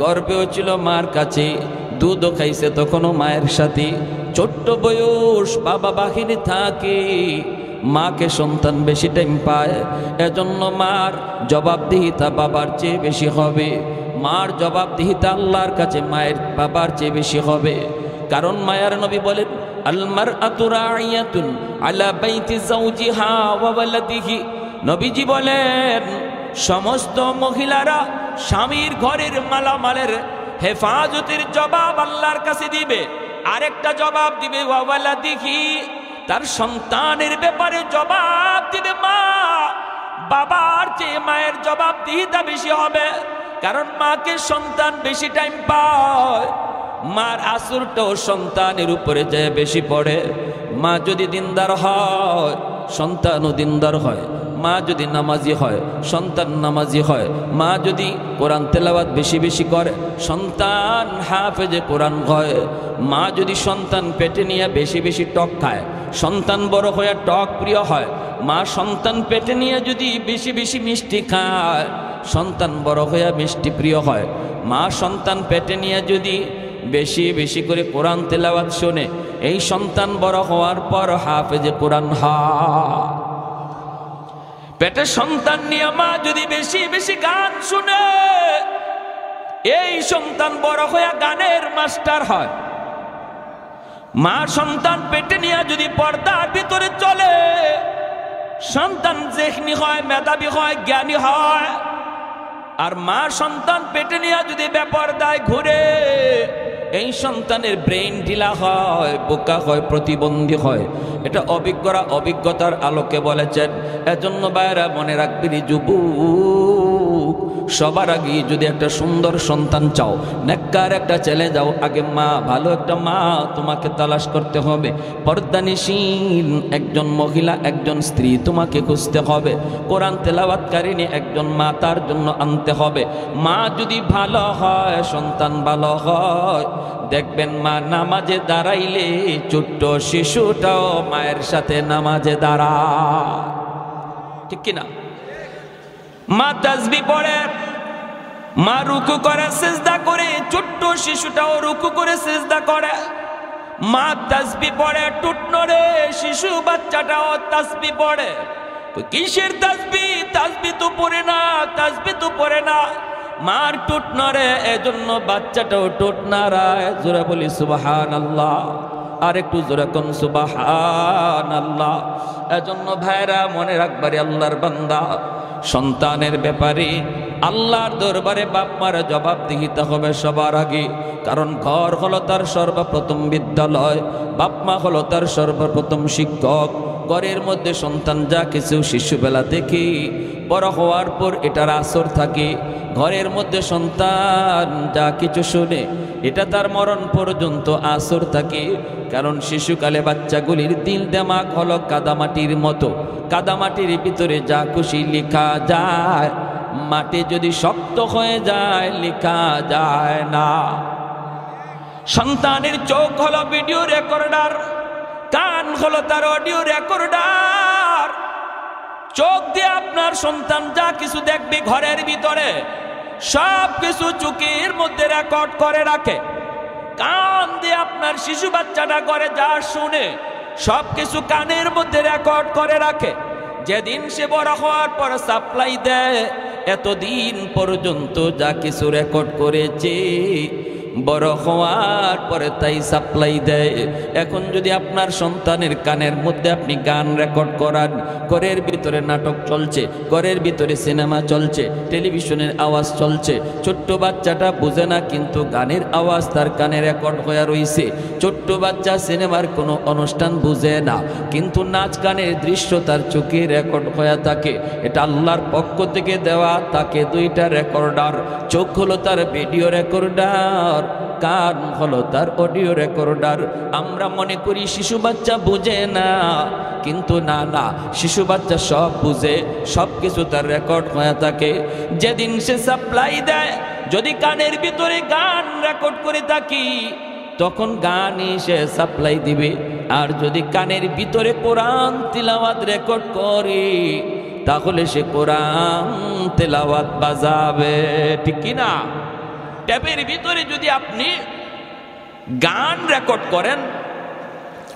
S1: গর্বেও ছিল মার কাছে, দুধও খাইছে তখনও মায়ের সাথে। ছোট্ট বয়স বাবা বাহিনী থাকে, মাকে সন্তান বেশি টাইম পায়, এজন্য মার জবাবদিহিতা বাবার চেয়ে বেশি হবে। মার জবাবদিহিতা আল্লাহর কাছে মায়ের বাবার চেয়ে বেশি হবে। কারণ মায়ার নবী বলেন আল মারআতু রাইয়াতুন আলা বাইতি যাওজিহা ওয়া ওয়ালাদিহি। নবীজি বলেন সমস্ত মহিলারা স্বামীর ঘরের মালামালের হেফাজতের জবাব আল্লাহর কাছে দিবে। আরেকটা জবাব দিবে ওয়া ওয়ালাদিহি, তার সন্তানের ব্যাপারে জবাব দিবে মা। বাবার চেয়ে মায়ের জবাবদিহিতা বেশি হবে, কারণ মাকে সন্তান বেশি টাইম পায়। মার আসরটাও সন্তানের উপরে যায় বেশি পড়ে। মা যদি দিনদার হয় সন্তানও দিনদার হয়, মা যদি নামাজি হয় সন্তান নামাজি হয়, মা যদি কোরআন তেলাওয়াত বেশি বেশি করে সন্তান হাফেজে কোরআন হয়। মা যদি সন্তান পেটে নিয়ে বেশি বেশি টক খায়, সন্তান বড় হয়ে টক প্রিয় হয়। মা সন্তান পেটে নিয়ে যদি বেশি বেশি মিষ্টি খায়, সন্তান বড় হয়ে মিষ্টি প্রিয় হয়। মা সন্তান পেটে নিয়ে যদি বেশি বেশি করে কোরআন তেলাওয়াত শোনে, এই সন্তান বড় হওয়ার পর হাফেজে কোরআন হয়। পেটে সন্তান নিয়ে মা যদি বেশি বেশি গান শুনে, এই সন্তান বড় হয়ে গানের মাস্টার হয়। মা সন্তান পেটে নিয়ে যদি পর্দার ভিতরে চলে, সন্তান যেখনি হয়, মেধাবী হয়, জ্ঞানী হয়। আর মা সন্তান পেটে নিয়ে যদি বেপরদায় ঘুরে, এই সন্তানের ব্রেইন ঢিলা হয়, বোকা হয়, প্রতিবন্ধী হয়। এটা অভিজ্ঞরা অভিজ্ঞতার আলোকে বলেছেন। এজন্য বাইরা মনে রাখবি যুবক, সবার আগে যদি একটা সুন্দর সন্তান চাও, নেককার একটা ছেলে যাও, আগে মা, ভালো একটা মা তোমাকে তালাশ করতে হবে। পর্দানিশীন একজন মহিলা, একজন স্ত্রী তোমাকে খুঁজতে হবে। কোরআন তেলাওয়াতকারিনী একজন মা তার জন্য আনতে হবে। মা যদি ভালো হয়, সন্তান ভালো হয়, দেখবেন মা নামাজে দাঁড়াইলে ছোট্ট শিশুটাও মায়ের সাথে নামাজে দাঁড়ায়, ঠিক কিনা? মা তাসবিহ পড়ে, মা রুকু করে সিজদা করে, ছোট্ট শিশুটাও রুকু করে সিজদা করে। মা তাসবিহ পড়ে, টুট নড়ে, শিশু বাচ্চাটাও তাসবিহ পড়ে। কিসের তাসবিহ? তাসবিহ তো পড়ে না, তাসবিহ তো পড়ে না। মার টুট নড়ে, এজন্য বাচ্চাটাও টুট নাড়ায়। জোরে বলি সুবহানাল্লাহ, আর একটু জোরে কোন সুবহানাল্লাহ। এজন্য ভাইরা মনে রাখবারে আল্লাহর বান্দা, সন্তানের ব্যাপারে আল্লাহর দরবারে বাপ মার জবাবদিহিতা হবে সবার আগে। কারণ ঘর হলো তার সর্বপ্রথম বিদ্যালয়, বাপ মা হলো তার সর্বপ্রথম শিক্ষক। ঘরের মধ্যে সন্তান যা কিছু শিশুবেলা থেকে বড় হওয়ার পর এটার আসর থাকে। ঘরের মধ্যে সন্তান যা কিছু শুনে এটা তার মরণ পর্যন্ত আসর থাকে। কারণ শিশুকালে বাচ্চাগুলির দিল দেমাগ হলো কাদামাটির মতো, কাদামাটির ভিতরে যা খুশি লেখা যায়, মাটি যদি শক্ত হয়ে যায় লেখা যায় না। সন্তানের চোখ হলো ভিডিও রেকর্ডার, কান হলো তার অডিও রেকর্ডার। চোখ দিয়ে আপনার সন্তান যা কিছু দেখবে ঘরের ভিতরে সব কিছু চোখের মধ্যে রেকর্ড করে রাখে। কান দিয়ে আপনার শিশু বাচ্চাটা করে যা শুনে সব কিছু কানের মধ্যে রেকর্ড করে রাখে। যেদিন সে বড় হওয়ার পর সাপ্লাই দেয়, এতদিন পর্যন্ত যা কিছু রেকর্ড করেছে বড় হওয়ার পরে তাই সাপ্লাই দেয়। এখন যদি আপনার সন্তানের কানের মধ্যে আপনি গান রেকর্ড করান, ঘরের ভিতরে নাটক চলছে, ঘরের ভিতরে সিনেমা চলছে, টেলিভিশনের আওয়াজ চলছে, ছোট্ট বাচ্চাটা বুঝে না কিন্তু গানের আওয়াজ তার কানে রেকর্ড হয়ে রয়েছে। ছোট্ট বাচ্চা সিনেমার কোনো অনুষ্ঠান বুঝে না কিন্তু নাচ গানের দৃশ্য তার চোখে রেকর্ড হয়ে থাকে। এটা আল্লাহর পক্ষ থেকে দেওয়া তাকে দুইটা রেকর্ডার। চোখ হলো তার ভিডিও রেকর্ডার, কান হলো তার অডিও রেকর্ডার। আমরা মনে করি শিশু বাচ্চা বুঝে না, কিন্তু না না, শিশু বাচ্চা সব বুঝে, সব কিছু তার রেকর্ড হয়ে থাকে। যেদিন সে সাপ্লাই দেয়, যদি কানের ভিতরে গান রেকর্ড করে থাকি তখন গানই সে সাপ্লাই দিবে। আর যদি কানের ভিতরে কোরআন তিলাওয়াত রেকর্ড করে তাহলে সে কোরআন তেলাওয়াত বাজাবে, ঠিক কি না? ট্যাপের ভিতরে যদি আপনি গান রেকর্ড করেন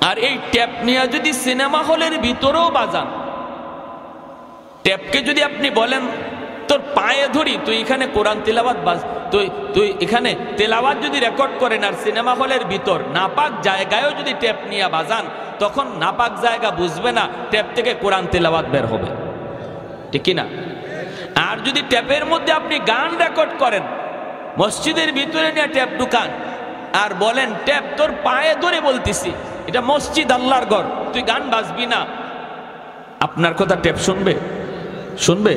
S1: আর এই ট্যাপ নিয়ে যদি সিনেমা হলের ভিতরেও বাজান, ট্যাপকে যদি আপনি বলেন তোর পায়ে ধরি তুই এখানে কোরআন তেলাওয়াত বাজ, তুই এখানে তেলাওয়াত যদি রেকর্ড করেন আর সিনেমা হলের ভিতর নাপাক জায়গায়ও যদি ট্যাপ নিয়ে বাজান, তখন নাপাক জায়গা বুঝবে না, ট্যাপ থেকে কোরআন তেলাওয়াত বের হবে, ঠিক কি না? আর যদি ট্যাপের মধ্যে আপনি গান রেকর্ড করেন, মসজিদের ভিতরে নিয়ে ট্যাপ ঢুকান আর বলেন ট্যাপ তোর পায়ে ধরে বলতেছি, এটা মসজিদ আল্লাহর ঘর, তুই গান বাজবি না, আপনার কথা ট্যাপ শুনবে? শুনবে?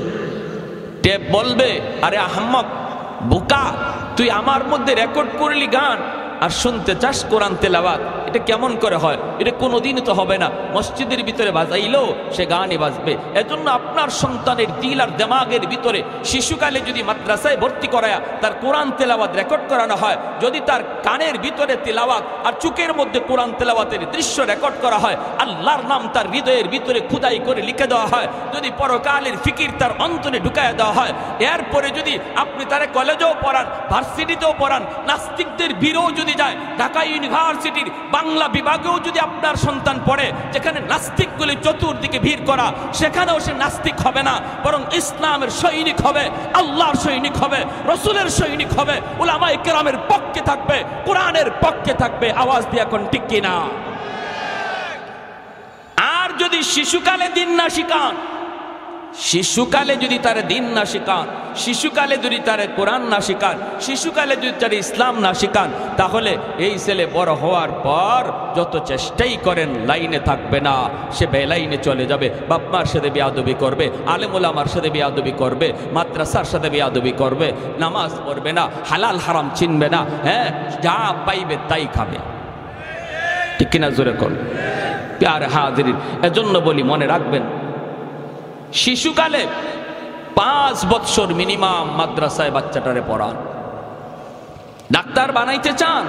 S1: ট্যাপ বলবে আরে আহম্মক বোকা, তুই আমার মধ্যে রেকর্ড করলি গান আর শুনতে চাস কোরআন তেলাওয়াত, এটা কেমন করে হয়? এটা কোনোদিনই তো হবে না। মসজিদের ভিতরে বাজাইলেও সে গানই বাজবে। এজন্য আপনার সন্তানের দিল আর দিমাগের ভিতরে শিশুকালে যদি মাদ্রাসায় ভর্তি করায়া তার কোরআন তেলাওয়াত রেকর্ড করানো হয়, যদি তার কানের ভিতরে তেলাওয়াত আর চোখের মধ্যে কোরআন তেলাওয়াতের দৃশ্য রেকর্ড করা হয়, আল্লাহর নাম তার হৃদয়ের ভিতরে খুদাই করে লিখে দেওয়া হয়, যদি পরকালের ফিকির তার অন্তরে ঢুকায় দেওয়া হয়, এরপরে যদি আপনি তারে কলেজেও পড়ান, ভার্সিটিতেও পড়ান, নাস্তিকদের বীরও যদি যায়, ঢাকা ইউনিভার্সিটির বাংলা বিভাগেও যদি আপনার সন্তান পড়ে, যেখানে নাস্তিকগুলি চতুর্দিকে ভিড় করা, সেখানেও সে নাস্তিক হবে না, বরং ইসলামের সৈনিক হবে, আল্লাহর সৈনিক হবে, রসুলের সৈনিক হবে, উলামায়ে কেরামের পক্ষে থাকবে, কোরআনের পক্ষে থাকবে। আওয়াজ দিয়ে এখন ঠিক কিনা? আর যদি শিশুকালে দিন না শিখান, শিশুকালে যদি তার দিন না শিখান, শিশুকালে যদি তার কোরআন না শিখান, শিশুকালে যদি তার ইসলাম না শিখান, তাহলে এই ছেলে বড় হওয়ার পর যত চেষ্টাই করেন লাইনে থাকবে না, সে বেলাইনে চলে যাবে। বাপ মার সাথে বেয়াদবি করবে, আলেম ওলামার সাথে বেয়াদবি করবে, মাদ্রাসার সাথে বেয়াদবি করবে, নামাজ পড়বে না, হালাল হারাম চিনবে না, হ্যাঁ, যা পাইবে তাই খাবে, ঠিক কিনা? জোরে কর প্যারে হাজিরিন। এজন্য বলি মনে রাখবেন, শিশুকালে 5 বৎসর মিনিমাম মাদ্রাসায় বাচ্চাটারে পড়ান। ডাক্তার বানাইতে চান,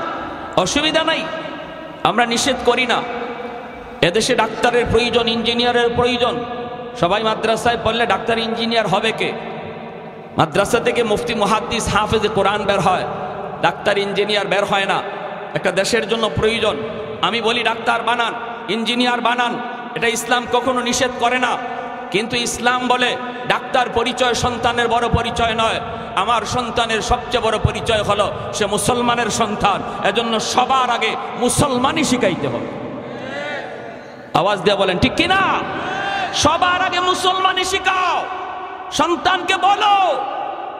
S1: অসুবিধা নাই, আমরা নিষেধ করি না। এদেশে ডাক্তারের প্রয়োজন, ইঞ্জিনিয়ারের প্রয়োজন। সবাই মাদ্রাসায় পড়লে ডাক্তার ইঞ্জিনিয়ার হবে কে? মাদ্রাসা থেকে মুফতি মুহাদ্দিস হাফেজে কোরআন বের হয়, ডাক্তার ইঞ্জিনিয়ার বের হয় না। একটা দেশের জন্য প্রয়োজন। আমি বলি ডাক্তার বানান, ইঞ্জিনিয়ার বানান, এটা ইসলাম কখনো নিষেধ করে না। কিন্তু ইসলাম বলে ডাক্তার পরিচয় সন্তানের বড় পরিচয় নয়, আমার সন্তানের সবচেয়ে বড় পরিচয় হলো সে মুসলমানের সন্তান। এজন্য সবার আগে মুসলমানই শিখাইতে হবে। আওয়াজ দিয়ে বলেন ঠিক কিনা? সবার আগে মুসলমানই শিখাও। সন্তানকে বলো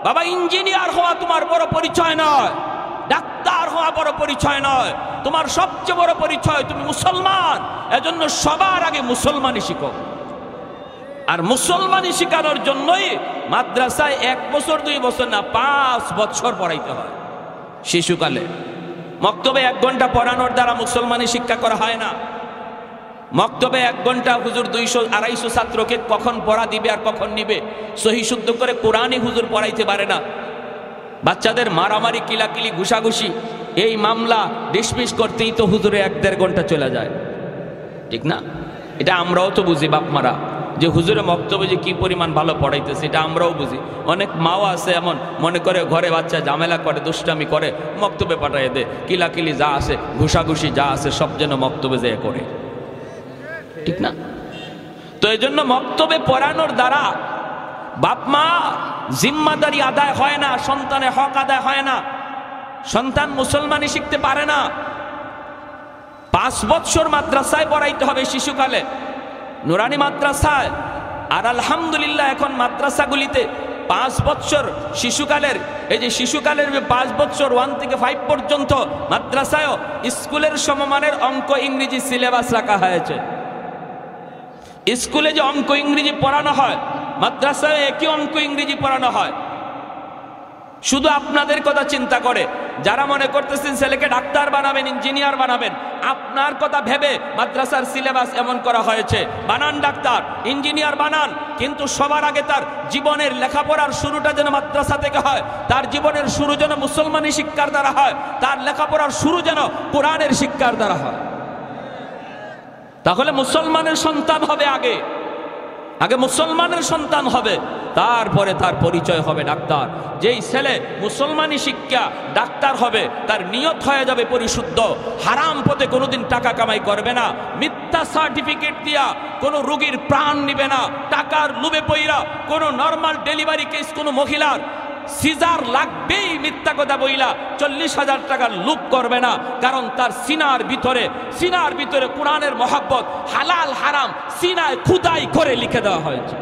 S1: বাবা ইঞ্জিনিয়ার হওয়া তোমার বড় পরিচয় নয়, ডাক্তার হওয়া বড় পরিচয় নয়, তোমার সবচেয়ে বড় পরিচয় তুমি মুসলমান। এজন্য সবার আগে মুসলমানই শিখো। আর মুসলমানি শিখানোর জন্যই মাদ্রাসায় 1 বছর 2 বছর না 5 বছর পড়াইতে হয়। শিশুকালে মক্তবে 1 ঘন্টা পড়ানোর দ্বারা মুসলমানি শিক্ষা করা হয় না। মক্তবে 1 ঘন্টা হুজুর 200-250 ছাত্রকে কখন পড়া দিবে আর কখন নিবে সহি শুদ্ধ করে কোরআনই হুজুর পড়াইতে পারে না। বাচ্চাদের মারামারি, কিলাকিলি, ঘুষাঘুষি, এই মামলা ডিসমিস করতেই তো হুজুরে 1-1.5 ঘন্টা চলে যায়, ঠিক না? এটা আমরাও তো বুঝি বাপ মারা, যে হুজুরে মক্তবে যে কি পরিমাণ ভালো পড়াইতেছে, এটা আমরাও বুঝি। অনেক মাও আছে এমন মনে করে ঘরে বাচ্চা ঝামেলা করে, দুষ্টামি করে, মক্তবে পাঠাই দে, কিলাকিলি যা আছে, ঘুষাঘুষি যা আছে সব যেন মক্তবে যেয়ে করে, ঠিক না? তো এই জন্য মক্তবে পড়ানোর দ্বারা বাপ মা জিম্মাদারি আদায় হয় না, সন্তানের হক আদায় হয় না। সন্তান মুসলমানি শিখতে পারে না। 5 বছর মাদ্রাসায় পড়াইতে হবে শিশুকালে, নুরানি মাদ্রাসায়। আর আলহামদুলিল্লাহ এখন মাদ্রাসাগুলিতে 5 বছর শিশুকালের, এই যে শিশুকালের 5 বছর 1 থেকে 5 পর্যন্ত মাদ্রাসায়ও স্কুলের সমমানের অঙ্ক ইংরেজি সিলেবাস রাখা হয়েছে। স্কুলে যে অঙ্ক ইংরেজি পড়ানো হয়, মাদ্রাসায় একই অঙ্ক ইংরেজি পড়ানো হয়। শুধু আপনাদের কথা চিন্তা করে যারা মনে করতেছেন ছেলেকে ডাক্তার বানাবেন, ইঞ্জিনিয়ার বানাবেন, আপনার কথা ভেবে মাদ্রাসার সিলেবাস এমন করা হয়েছে। বানান ডাক্তার, ইঞ্জিনিয়ার বানান, কিন্তু সবার আগে তার জীবনের লেখাপড়ার শুরুটা যেন মাদ্রাসা থেকে হয়, তার জীবনের শুরু যেন মুসলমানি শিক্ষার দ্বারা হয়, তার লেখাপড়ার শুরু যেন কোরআনের শিক্ষার দ্বারা হয়। তাহলে মুসলমানের সন্তান হবে আগে, আগে মুসলমানের সন্তান হবে, তারপরে তার পরিচয় হবে ডাক্তার। যেই ছেলে মুসলমানি শিক্ষা ডাক্তার হবে, তার নিয়ত হয়ে যাবে পরিশুদ্ধ, হারাম পথে কোনোদিন টাকা কামাই করবে না, মিথ্যা সার্টিফিকেট দিয়া কোনো রোগীর প্রাণ নিবে না, টাকার লোভে পইরা কোনো নর্মাল ডেলিভারি কেস কোনো মহিলার সিজার লাগবেই মিথ্যা কথা বইলা 40,000 টাকার লুপ করবে না, কারণ তার সিনার ভিতরে কোরআনের মহব্বত, হালাল হারাম সিনায় খুদাই করে লিখে দেওয়া হয়েছে।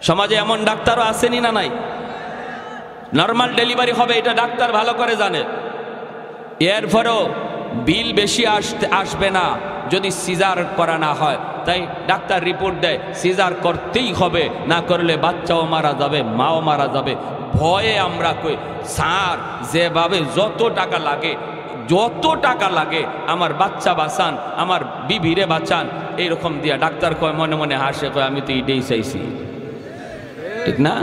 S1: সমাজে এমন ডাক্তারও আসেনি না নাই? নর্মাল ডেলিভারি হবে এটা ডাক্তার ভালো করে জানে, এরপরেও বিল বেশি আসবে না যদি সিজার করা না হয়। তাই ডাক্তার রিপোর্ট দেয় সিজার করতেই হবে, না করলে বাচ্চাও মারা যাবে, মাও মারা যাবে। ভয়ে আমরা কই স্যার যেভাবে যত টাকা লাগে আমার বাচ্চা বাঁচান, আমার বিবিরে বাঁচান, এইরকম দিয়া ডাক্তার কয়, মনে মনে হাসে কয় আমি তো এটাই চাইছি। ঠিক না?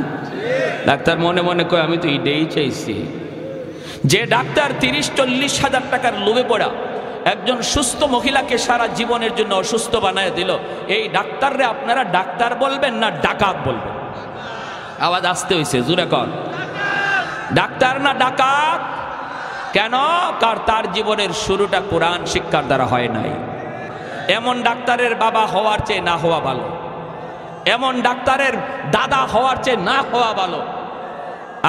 S1: ডাক্তার মনে মনে কয় আমি তো এটাই চাইছি। যে ডাক্তার 30-40 হাজার টাকার লোভে পড়া একজন সুস্থ মহিলাকে সারা জীবনের জন্য অসুস্থ বানায় দিল, এই ডাক্তাররে আপনারা ডাক্তার বলবেন না ডাকাত বলবেন? আওয়াজ আসতে হয়েছে, জোরে কর। ডাক্তার না ডাকাত? কেন? কার তার জীবনের শুরুটা কোরআন শিক্ষার দ্বারা হয় নাই। এমন ডাক্তারের বাবা হওয়ার চেয়ে না হওয়া ভালো, এমন ডাক্তারের দাদা হওয়ার চেয়ে না হওয়া ভালো।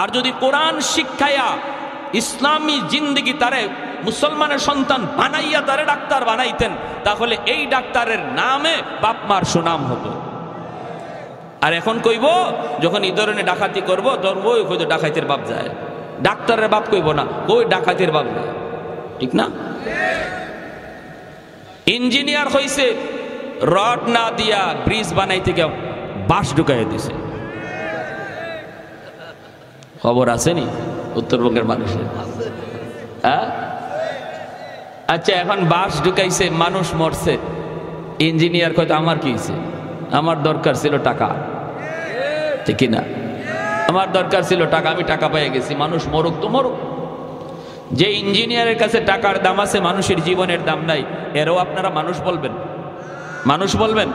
S1: আর যদি কোরআন শিক্ষায়া ইসলামী জিন্দেগি তারে মুসলমানের সন্তান বানাইয়া তারে ডাক্তার বানাইতেন, তাহলে এই ডাক্তারের নামে বাপ মার সুনাম হতো। আর এখন কইব যখন এই ধরনের ডাকাতি করবো ধরবো, ওই ডাকাতের বাপ যায়, ডাক্তারের বাপ কইব না, ওই ডাকাতের বাপ যায়। ঠিক না? ইঞ্জিনিয়ার হইছে রড না দিয়া ব্রিজ বানাইতে গিয়ে বাঁশ ঢুকাই দিছে, খবর আসেনি উত্তরবঙ্গের মানুষের? হ্যাঁ, আচ্ছা এখন বাঁশ ঢুকাইছে, মানুষ মরছে, ইঞ্জিনিয়ার কয়তো আমার কি হয়েছে, আমার দরকার ছিল টাকা। ঠিক না? আমার দরকার ছিল টাকা, আমি টাকা পেয়ে গেছি, মানুষ মরুক তো মরুক। যে ইঞ্জিনিয়ারের কাছে টাকার দাম আছে, মানুষের জীবনের দাম নাই, এরও আপনারা মানুষ বলবেন? মানুষ বলবেন?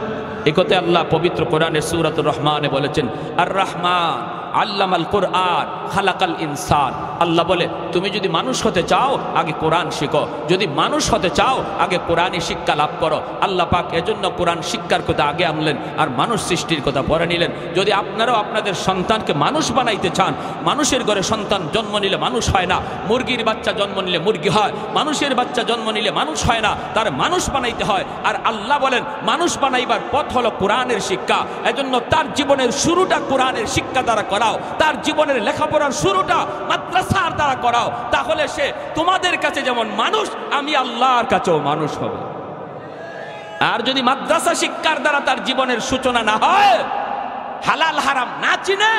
S1: এ কথা আল্লাহ পবিত্র কোরআনের সূরাতুর রহমানে বলেছেন, আর রহমান আল্লামাল কোরআন খালাকাল ইনসান। আল্লাহ বলে তুমি যদি মানুষ হতে চাও আগে কোরআন শিখো, যদি মানুষ হতে চাও আগে কোরআনই শিক্ষা লাভ করো। আল্লাহ পাক এজন্য কোরআন শিক্ষার কথা আগে আনলেন আর মানুষ সৃষ্টির কথা পরে নিলেন। যদি আপনারাও আপনাদের সন্তানকে মানুষ বানাইতে চান, মানুষের ঘরে সন্তান জন্ম নিলে মানুষ হয় না, মুরগির বাচ্চা জন্ম নিলে মুরগি হয়, মানুষের বাচ্চা জন্ম নিলে মানুষ হয় না, তার মানুষ বানাইতে হয়। আর আল্লাহ বলেন মানুষ বানাইবার পথ হলো কোরআনের শিক্ষা। এজন্য তার জীবনের শুরুটা কোরআনের শিক্ষা দ্বারা করাও, তার জীবনের লেখাপড়ার শুরুটা মাদ্রাসার দ্বারা করাও, তাহলে সে তোমাদের কাছে যেমন মানুষ, আমি আল্লাহর কাছেও মানুষ হবে। আর যদি মাদ্রাসা শিক্ষার দ্বারা তার জীবনের সূচনা না হয়, হালাল হারাম না চিনে,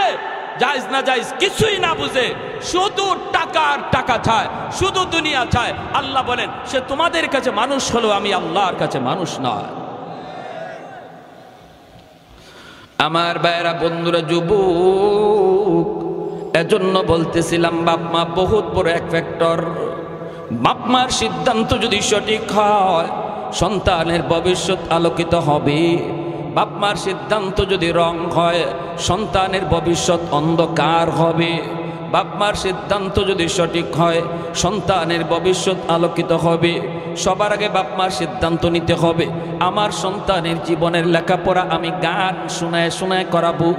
S1: জায়েজ না জায়েজ কিছুই না বুঝে, শুধু টাকার টাকা চায়, শুধু দুনিয়া চায়, আল্লাহ বলেন সে তোমাদের কাছে মানুষ হলো, আমি আল্লাহর কাছে মানুষ নয়। আমার ভাইয়েরা, বন্ধুরা, যুবক, এজন্য বলতেছিলাম বাপ মা বহুত বড় এক ফ্যাক্টর। বাপ মার সিদ্ধান্ত যদি সঠিক হয়, সন্তানের ভবিষ্যৎ আলোকিত হবে। বাপ মার সিদ্ধান্ত যদি রং হয়, সন্তানের ভবিষ্যৎ অন্ধকার হবে। বাপ মার সিদ্ধান্ত যদি সঠিক হয় সন্তানের ভবিষ্যৎ আলোকিত হবে। সবার আগে বাপ মার সিদ্ধান্ত নিতে হবে আমার সন্তানের জীবনের লেখাপড়া আমি গান শোনায় শোনায় করাবো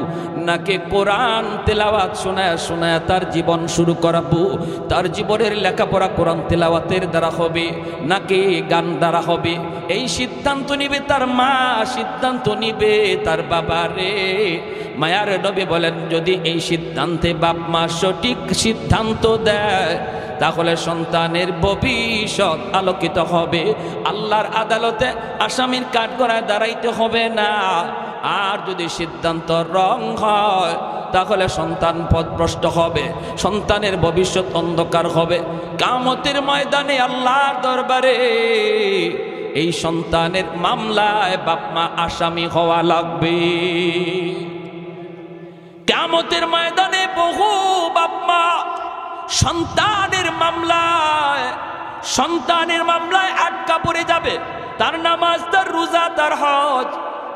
S1: নাকি কোরআন তেলাওয়াত শোনায় শোনায় তার জীবন শুরু করাবো। তার জীবনের লেখাপড়া কোরআন তেলাওয়াতের দ্বারা হবে নাকি গান দ্বারা হবে, এই সিদ্ধান্ত নিবে তার মা, সিদ্ধান্ত নিবে তার বাবা রে। মায়ার নবী বলেন যদি এই সিদ্ধান্তে বাপ মা সঠিক সিদ্ধান্ত দেয় তাহলে সন্তানের ভবিষ্যৎ আলোকিত হবে। আল্লাহর আদালতে আসামির কাঠগড়ায় দাঁড়াইতে হবে না। আর যদি সিদ্ধান্ত রং হয় তাহলে সন্তান পথভ্রষ্ট হবে, সন্তানের ভবিষ্যৎ অন্ধকার হবে। কিয়ামতের ময়দানে আল্লাহর দরবারে এই সন্তানের মামলায় বাপ মা আসামি হওয়া লাগবে। কিয়ামতের ময়দানে বহু বাপ মা সন্তানের মামলায় আটকা পড়ে যাবে। তার নামাজ, তার রোজা, তার হজ,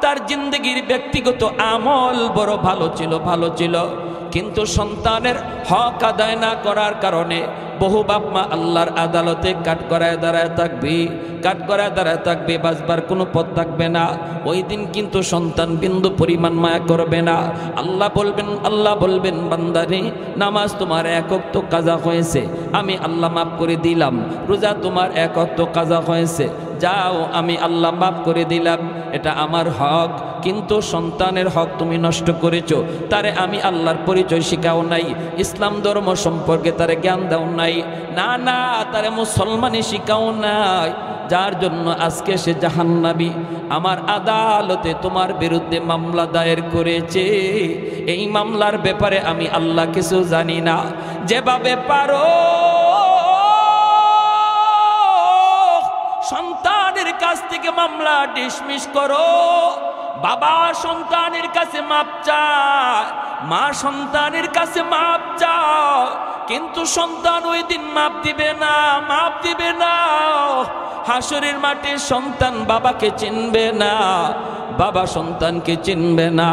S1: তার জিন্দগির ব্যক্তিগত আমল বড় ভালো ছিল, কিন্তু সন্তানের হক আদায় না করার কারণে বহু বাপ মা আল্লাহর আদালতে কাঠগড়ায় দাঁড়ায় থাকবে, বাঁচবার কোনো পথ থাকবে না। ওই দিন কিন্তু সন্তান বিন্দু পরিমাণ মায়া করবে না। আল্লাহ বলবেন বান্দারে নামাজ তোমার এক ওয়াক্ত কাজা হয়েছে, আমি আল্লাহ মাফ করে দিলাম। রোজা তোমার এক ওয়াক্ত কাজা হয়েছে, যাও আমি আল্লাহ মাফ করে দিলাম, এটা আমার হক। কিন্তু সন্তানের হক তুমি নষ্ট করেছো, তারে আমি আল্লাহর পরিচয় শিখাও নাই, ইসলাম ধর্ম সম্পর্কে তারে জ্ঞান দাও নাই, না তারে মুসলমানি শিখাও নাই, যার জন্য আজকে সে জাহান্নামী। আমার আদালতে তোমার বিরুদ্ধে মামলা দায়ের করেছে, এই মামলার ব্যাপারে আমি আল্লাহ কিছু জানি না। যেভাবে পারো সন্তানের কাছ থেকে মামলা ডিসমিস করো। বাবা সন্তানের কাছে মাপ চায়, মা সন্তানের কাছে মাপ চায়, কিন্তু সন্তান ওই দিন মাপ দিবে না। হাসরের মাঠে সন্তান বাবাকে চিনবে না, বাবা সন্তানকে চিনবে না।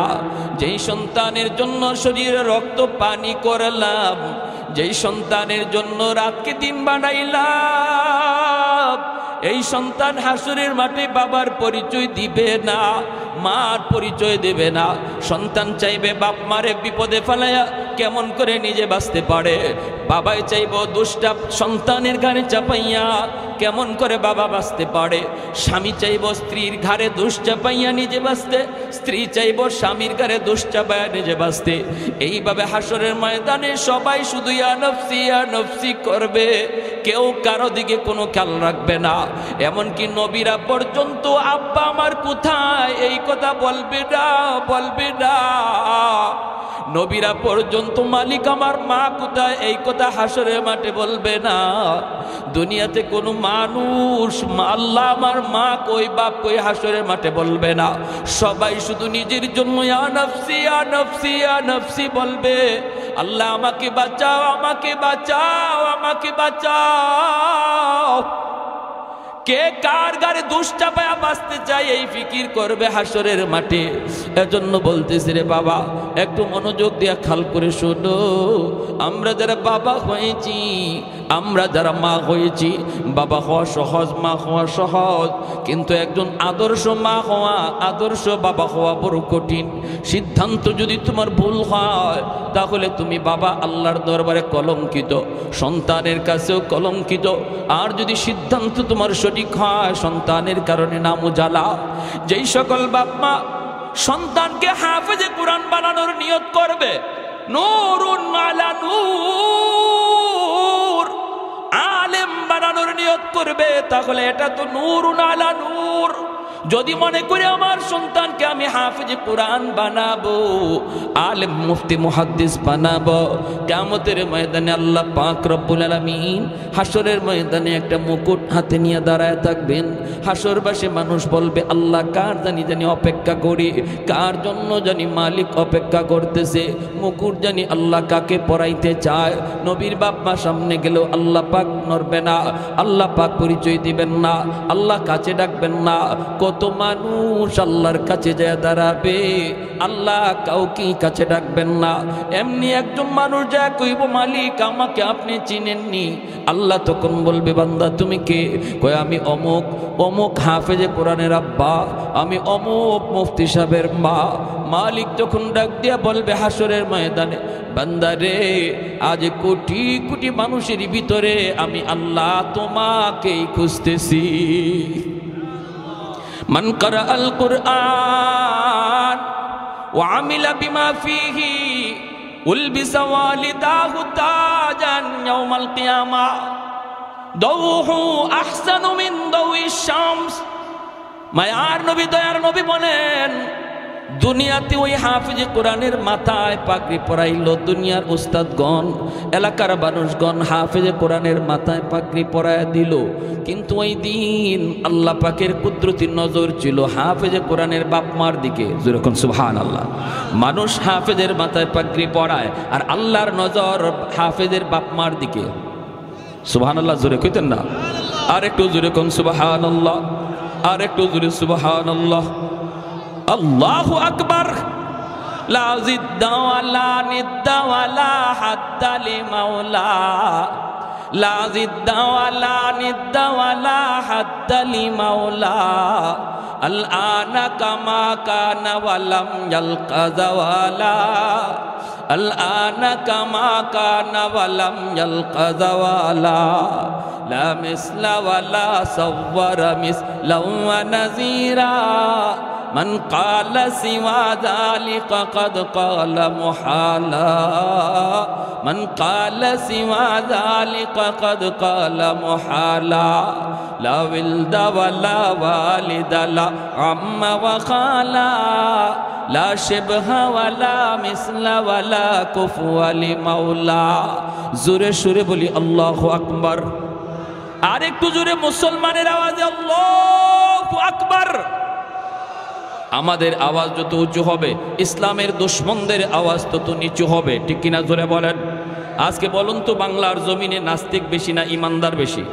S1: যেই সন্তানের জন্য শরীরে রক্ত পানি করলাম, যেই সন্তানের জন্য রাতকে দিন বানাইলাম, এই সন্তান হাসরের মাঠে বাবার পরিচয় দিবে না, মার পরিচয় দেবে না। সন্তান চাইবে বাপ মারে বিপদে ফেলাইয়া কেমন করে নিজে বাঁচতে পারে, বাবাই চাইব দুষ্টা সন্তানের ঘাড়ে চাপাইয়া কেমন করে বাবা বাঁচতে পারে। স্বামী চাইব স্ত্রীর ঘাড়ে দোষ চাপাইয়া নিজে বাঁচতে, স্ত্রী চাইব স্বামীর ঘাড়ে দোষ চাপাইয়া নিজে বাঁচতে। এইভাবে হাসরের ময়দানে সবাই শুধু ইয়া নফসি করবে, কেউ কারো দিকে কোনো খেয়াল রাখবে না। এমনকি নবীরা পর্যন্ত আব্বা আমার কোথায় এই কথা বলবে না। নবীরা পর্যন্ত মালিক আমার মা কোথায় এই কথা হাসরের মাঠে বলবে না। দুনিয়াতে কোনো মানুষ আল্লাহ আমার মা কই বাপ কই হাসরের মাঠে বলবে না। সবাই শুধু নিজের জন্য ইয়া নফসি বলবে। আল্লাহ আমাকে বাঁচাও। কে কার গারে দোষ চাপায়া বাঁচতে চায় এই ফিকির করবে হাসরের মাঠে। এজন্য বলতেছি রে বাবা, একটু মনোযোগ দিয়া খেয়াল করে শোনো। আমরা যারা বাবা হয়েছি, আমরা যারা মা হয়েছি, বাবা হওয়া সহজ, মা হওয়া সহজ, কিন্তু একজন আদর্শ মা হওয়া, আদর্শ বাবা হওয়া বড় কঠিন। সিদ্ধান্ত যদি তোমার ভুল হয় তাহলে তুমি বাবা আল্লাহর দরবারে কলঙ্কিত, সন্তানের কাছেও কলঙ্কিত। আর যদি সিদ্ধান্ত তোমার সঠিক হয় সন্তানের কারণে নাম উজালা। যেই সকল বাপ মা সন্তানকে হাফেজে কোরআন বানানোর নিয়ত করবে, নূরুন আলা নূর, আলেম বানানোর নিয়ত করবে, তাহলে এটা তো নূরুন আলা নূর। যদি মনে করে আমার সন্তানকে আমি হাফেজে কোরআন বানাবো, আলেম মুফতি মুহাদ্দিস বানাবো, কিয়ামতের ময়দানে আল্লাহ পাক রব্বুল আলামিন হাসরের ময়দানে একটা মুকুট হাতে নিয়ে দাঁড়ায় থাকবেন। হাসরবাসী মানুষ বলবে আল্লাহ কার জানি অপেক্ষা করি, কার জন্য জানি মালিক অপেক্ষা করতেছে, মুকুট জানি আল্লাহ কাকে পরাইতে চায়। নবীর বাপ মা সামনে গেলেও আল্লাহ পাক নড়বে না, আল্লাহ পাক পরিচয় দিবেন না, আল্লাহ কাছে ডাকবেন না। কত মানুষ আল্লাহর কাছে যায় দাঁড়াবে, আল্লাহ কাউকে কাছে ডাকবেন না। এমনি একজন মানুষ যা কইব মালিক আমাকে আপনি চিনেননি, আল্লাহ তখন বলবে বান্দা তুমি কে? কয় আমি অমুক অমুক হাফেজে কোরআনের আব্বা, আমি অমুক মুফতি সাহেবের মা। মালিক তখন ডাক দিয়া বলবে হাসরের ময়দানে, বান্দা রে আজ কোটি কোটি মানুষের ভিতরে আমি আল্লাহ তোমাকেই খুঁজতেছি। মান করা আল কুরআন ওয়া আমিলা বিমা ফিহি উলবিসা ওয়ালিদাহু তাজান ইয়াউমাল কিয়ামা দাউহু আহসানু মিন দাউইশ শামস। মায়ার নবী দয়ার নবী বলেন, দুনিয়াতে ওই হাফিজে কোরআনের মাথায় পাগড়ি পরাইলো দুনিয়ার উস্তাদগণ, এলাকার মানুষগণ হাফিজে কোরআনের মাথায় পাগড়ি পরায় দিল, কিন্তু ওই দিন আল্লাহ পাকের কুদরতির নজর ছিল হাফিজে কোরআনের বাপ মার দিকে। যেরকম সুবহানাল্লাহ, মানুষ হাফিজের মাথায় পাগড়ি পরায় আর আল্লাহর নজর হাফিজের বাপ মার দিকে। সুবহানাল্লাহ জোরে কইতেন না? আর একটু জোরে কোন সুবহানাল্লাহ, আর একটু জোরে সুবহানাল্লাহ। আল্লাহু আকবার। লা জিদ্দা ওয়ালা নিদ্দা ওয়ালা হাদ্দা লিমাওলা, লা জিদ্দা ওয়ালা নিদ্দা ওয়ালা হাদ্দা লিমাওলা, আল আনা কামা কানা ওয়ালাম ইয়ালকা জাওয়ালা, আল আনা কামা কানা ওয়ালাম ইয়ালকা জাওয়ালা, লা মিসলা ওয়ালা সাওয়ারা মিসলা ওয়া নাযীরা, মান ক্বালা সিওয়া যালিকা কাদ ক্বালা মুহালা, মান ক্বালা সিওয়া যালিকা কাদ ক্বালা মুহালা, লা ওয়ালদা ওয়ালা ওয়ালিদা লা আম্মা ওয়া খালা, লা শিবহা ওয়ালা মিসলা ওয়ালা কুফুয়া লিমাওলা। জোরে সুরে বলি আল্লাহু আকবার। আর একটু জোরে মুসলমানের আওয়াজে আল্লাহু আকবার। আমাদের আওয়াজ যত উঁচু হবে ইসলামের দুশমনদের আওয়াজ তত নিচু হবে, ঠিক কিনা জোরে বলেন। আজকে বলুন তো বাংলার জমিনে নাস্তিক বেশি না ইমানদার বেশি?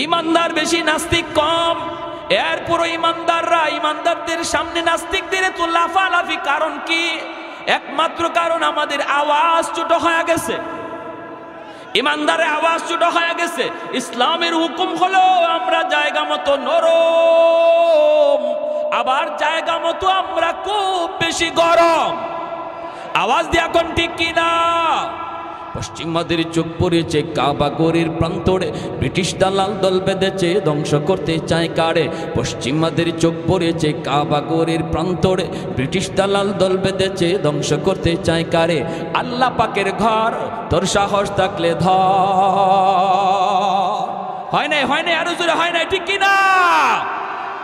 S1: ইমানদার বেশি, নাস্তিক কম। এরপরও ইমানদাররা, ইমানদারদের সামনে নাস্তিকদের তো লাফালাফি। কারণ কি? একমাত্র কারণ আমাদের আওয়াজ ছোট হয়ে গেছে, ইমানদারের আওয়াজ ছোট হয়ে গেছে। ইসলামের হুকুম হলো আমরা জায়গা মতো নরম, আবার জায়গা মতো আমরা খুব বেশি গরম। আওয়াজ দিয়ে এখন ঠিক কিনা? পশ্চিমাদের চোখ পড়েছে কাবা গড়ের প্রান্তরে, ব্রিটিশ দালাল দল বেঁধেছে ধ্বংস করতে চায় কারে। পশ্চিমাদের চোখ পড়েছে কাবা গড়ের প্রান্তরে, ব্রিটিশ দালাল দল বেঁধেছে ধ্বংস করতে চায় কারে। আল্লাহ পাকের ঘর তোর সাহস থাকলে ধর। হয় নাই, হয় নাই, আরো জোরে হয় নাই, ঠিক কিনা?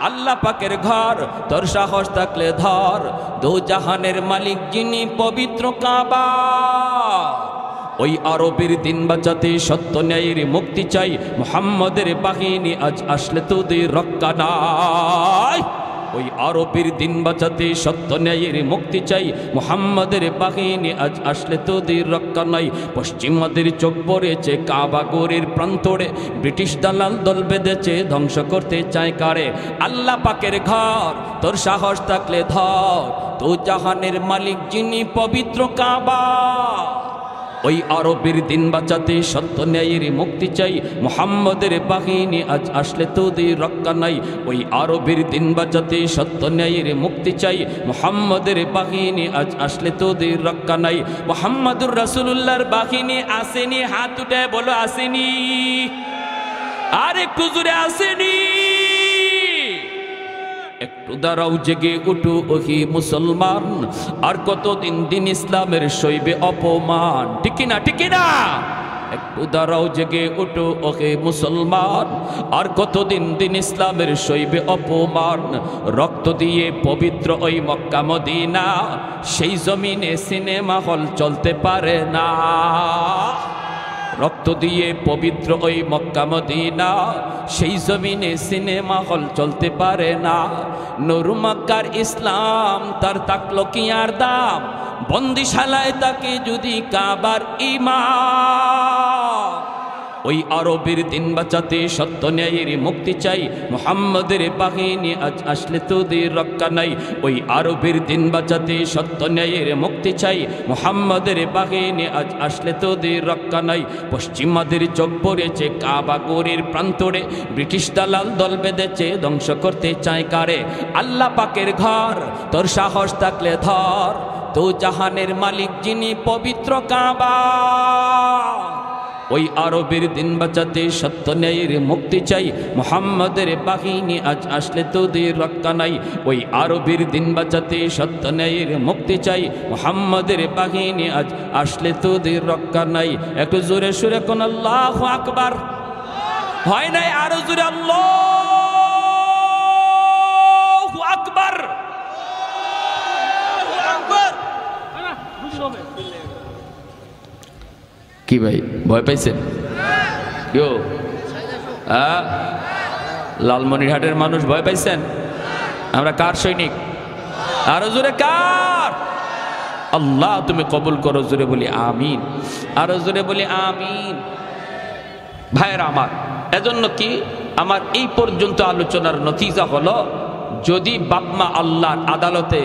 S1: আল্লাহ পাকের ঘর তোর সাহস থাকলে ধর, দো জাহানের মালিক যিনি পবিত্র কাবা। ওই আরবের দিন বাঁচাতে সত্য ন্যায়ের মুক্তি চাই, মুহাম্মদের বাহিনী আজ আসলে তোদের রক্ষা নাই। ওই আরবের দিন বাঁচাতে সত্য ন্যায়ের মুক্তি চাই, মুহাম্মদের বাহিনী আজ আসলে তোদের রক্ষা নাই। পশ্চিমাদের চোখ পড়েছে কাবা গড়ের প্রান্তরে, ব্রিটিশ দালাল দল বেঁধেছে ধ্বংস করতে চায় কারে। আল্লাহ পাকের ঘর তোর সাহস থাকলে ধর, তো জাহানের মালিক যিনি পবিত্র কাবা। ওই আরবের দিন বাঁচাতে সত্য ন্যায়ের মুক্তি চাই, মুহাম্মদের বাহিনী আজ আসলে তোদের রক্ষা নাই। ওই আরবের দিন বাঁচাতে সত্য ন্যায়ের মুক্তি চাই, মুহাম্মদের বাহিনী আজ আসলে তোদের রক্ষা নাই। মুহাম্মদুর রাসূলুল্লাহর বাহিনী আসেনি? হাত উঠে বলো আসেনি। আর একটু জোরে আসেনি। একটু দাঁড়াও, জেগে উঠু ওহি মুসলমান, আর কতদিন দিন ইসলামের সইবে অপমান, ঠিক না? ঠিক না? একটু দাঁড়াও, জেগে উঠু ওহে মুসলমান, আর কতদিন দিন ইসলামের সইবে অপমান। রক্ত দিয়ে পবিত্র ওই মক্কা মদিনা, সেই জমিনে সিনেমা হল চলতে পারে না। রক্ত দিয়ে পবিত্র ওই মক্কা মদিনা, সেই জমিনে সিনেমা হল চলতে পারে না। নূর মক্কার ইসলাম তার তাকলো কি আর দাম, বন্দিশালায় তাকে যদি কাবার ইমাম। ওই আরবের দিন বাঁচাতে সত্য ন্যায়ের মুক্তি চাই, মুহাম্মাদের বাহিনী আজ আসলে তোদের রক্ষা নাই। ওই আরবের দিন বাঁচাতে সত্য ন্যায়ের মুক্তি চাই, মুহাম্মাদের বাহিনী আজ আসলে তোদের রক্ষা নাই। পশ্চিমাদের চোখ পড়েছে কাবা গড়ের প্রান্তরে, ব্রিটিশ দালাল দল বেঁধেছে ধ্বংস করতে চায় কারে। আল্লাহ পাকের ঘর তোর সাহস থাকলে ধর, তো জাহানের মালিক যিনি পবিত্র কাবা। ওই আরবের দিন বাঁচাতে সত্য ন্যায়ের মুক্তি চাই, মুহাম্মাদের বাহিনী আজ আসলে তোদের রক্ষা নাই। ওই আরবের দিন বাঁচাতে সত্য ন্যায়ের মুক্তি চাই, মুহাম্মাদের বাহিনী আজ আসলে তোদের রক্ষা নাই। একটু জোরে সুরে কোন আল্লাহু আকবার হয় নাই? আরো জোরে আল্লাহু আকবার। কি ভাই ভয় পাইছেন? কেউ লালমনিরহাটের মানুষ ভয় পাইছেন? আমরা কার সৈনিক? আরো জোরে কার? আল্লাহ তুমি কবুল করো, জোরে বলি আমিন। আরো জোরে বলি আমিন। ভাইয়েরা আমার, এজন্য কি আমার এই পর্যন্ত আলোচনার নতিজা হলো, যদি বাপমা আল্লাহর আদালতে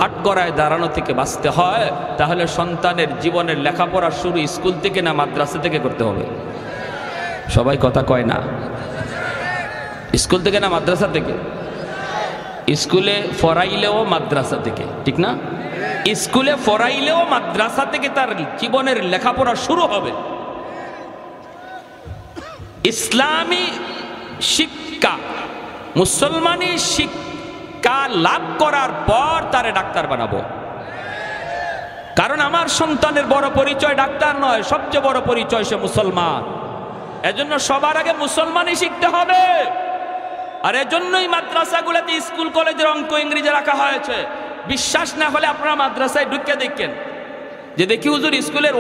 S1: কাঠগড়ায় দাঁড়ানো থেকে বাঁচতে হয়, তাহলে সন্তানের জীবনের লেখাপড়া শুরু স্কুল থেকে না মাদ্রাসা থেকে করতে হবে? সবাই কথা কয় না। স্কুল থেকে না মাদ্রাসা থেকে? স্কুলে ফরাইলেও মাদ্রাসা থেকে, ঠিক না? স্কুলে ফরাইলেও মাদ্রাসা থেকে তার জীবনের লেখাপড়া শুরু হবে। ইসলামী শিক্ষা, মুসলমানি শিক্ষা লাভ করার পর তারে ডাক্তার বানাবো। কারণ আমার সন্তানের বড় পরিচয় ডাক্তার নয়, সবচেয়ে বড় পরিচয় সে মুসলমান। এজন্য সবার আগে মুসলমানি শিখতে হবে। আর এজন্যই মাদ্রাসাগুলোতে স্কুল কলেজের অঙ্ক ইংরেজি রাখা হয়েছে। বিশ্বাস না হলে আপনারা মাদ্রাসায় ঢুকে দেখেন, যে দেখি হুজুর স্কুলের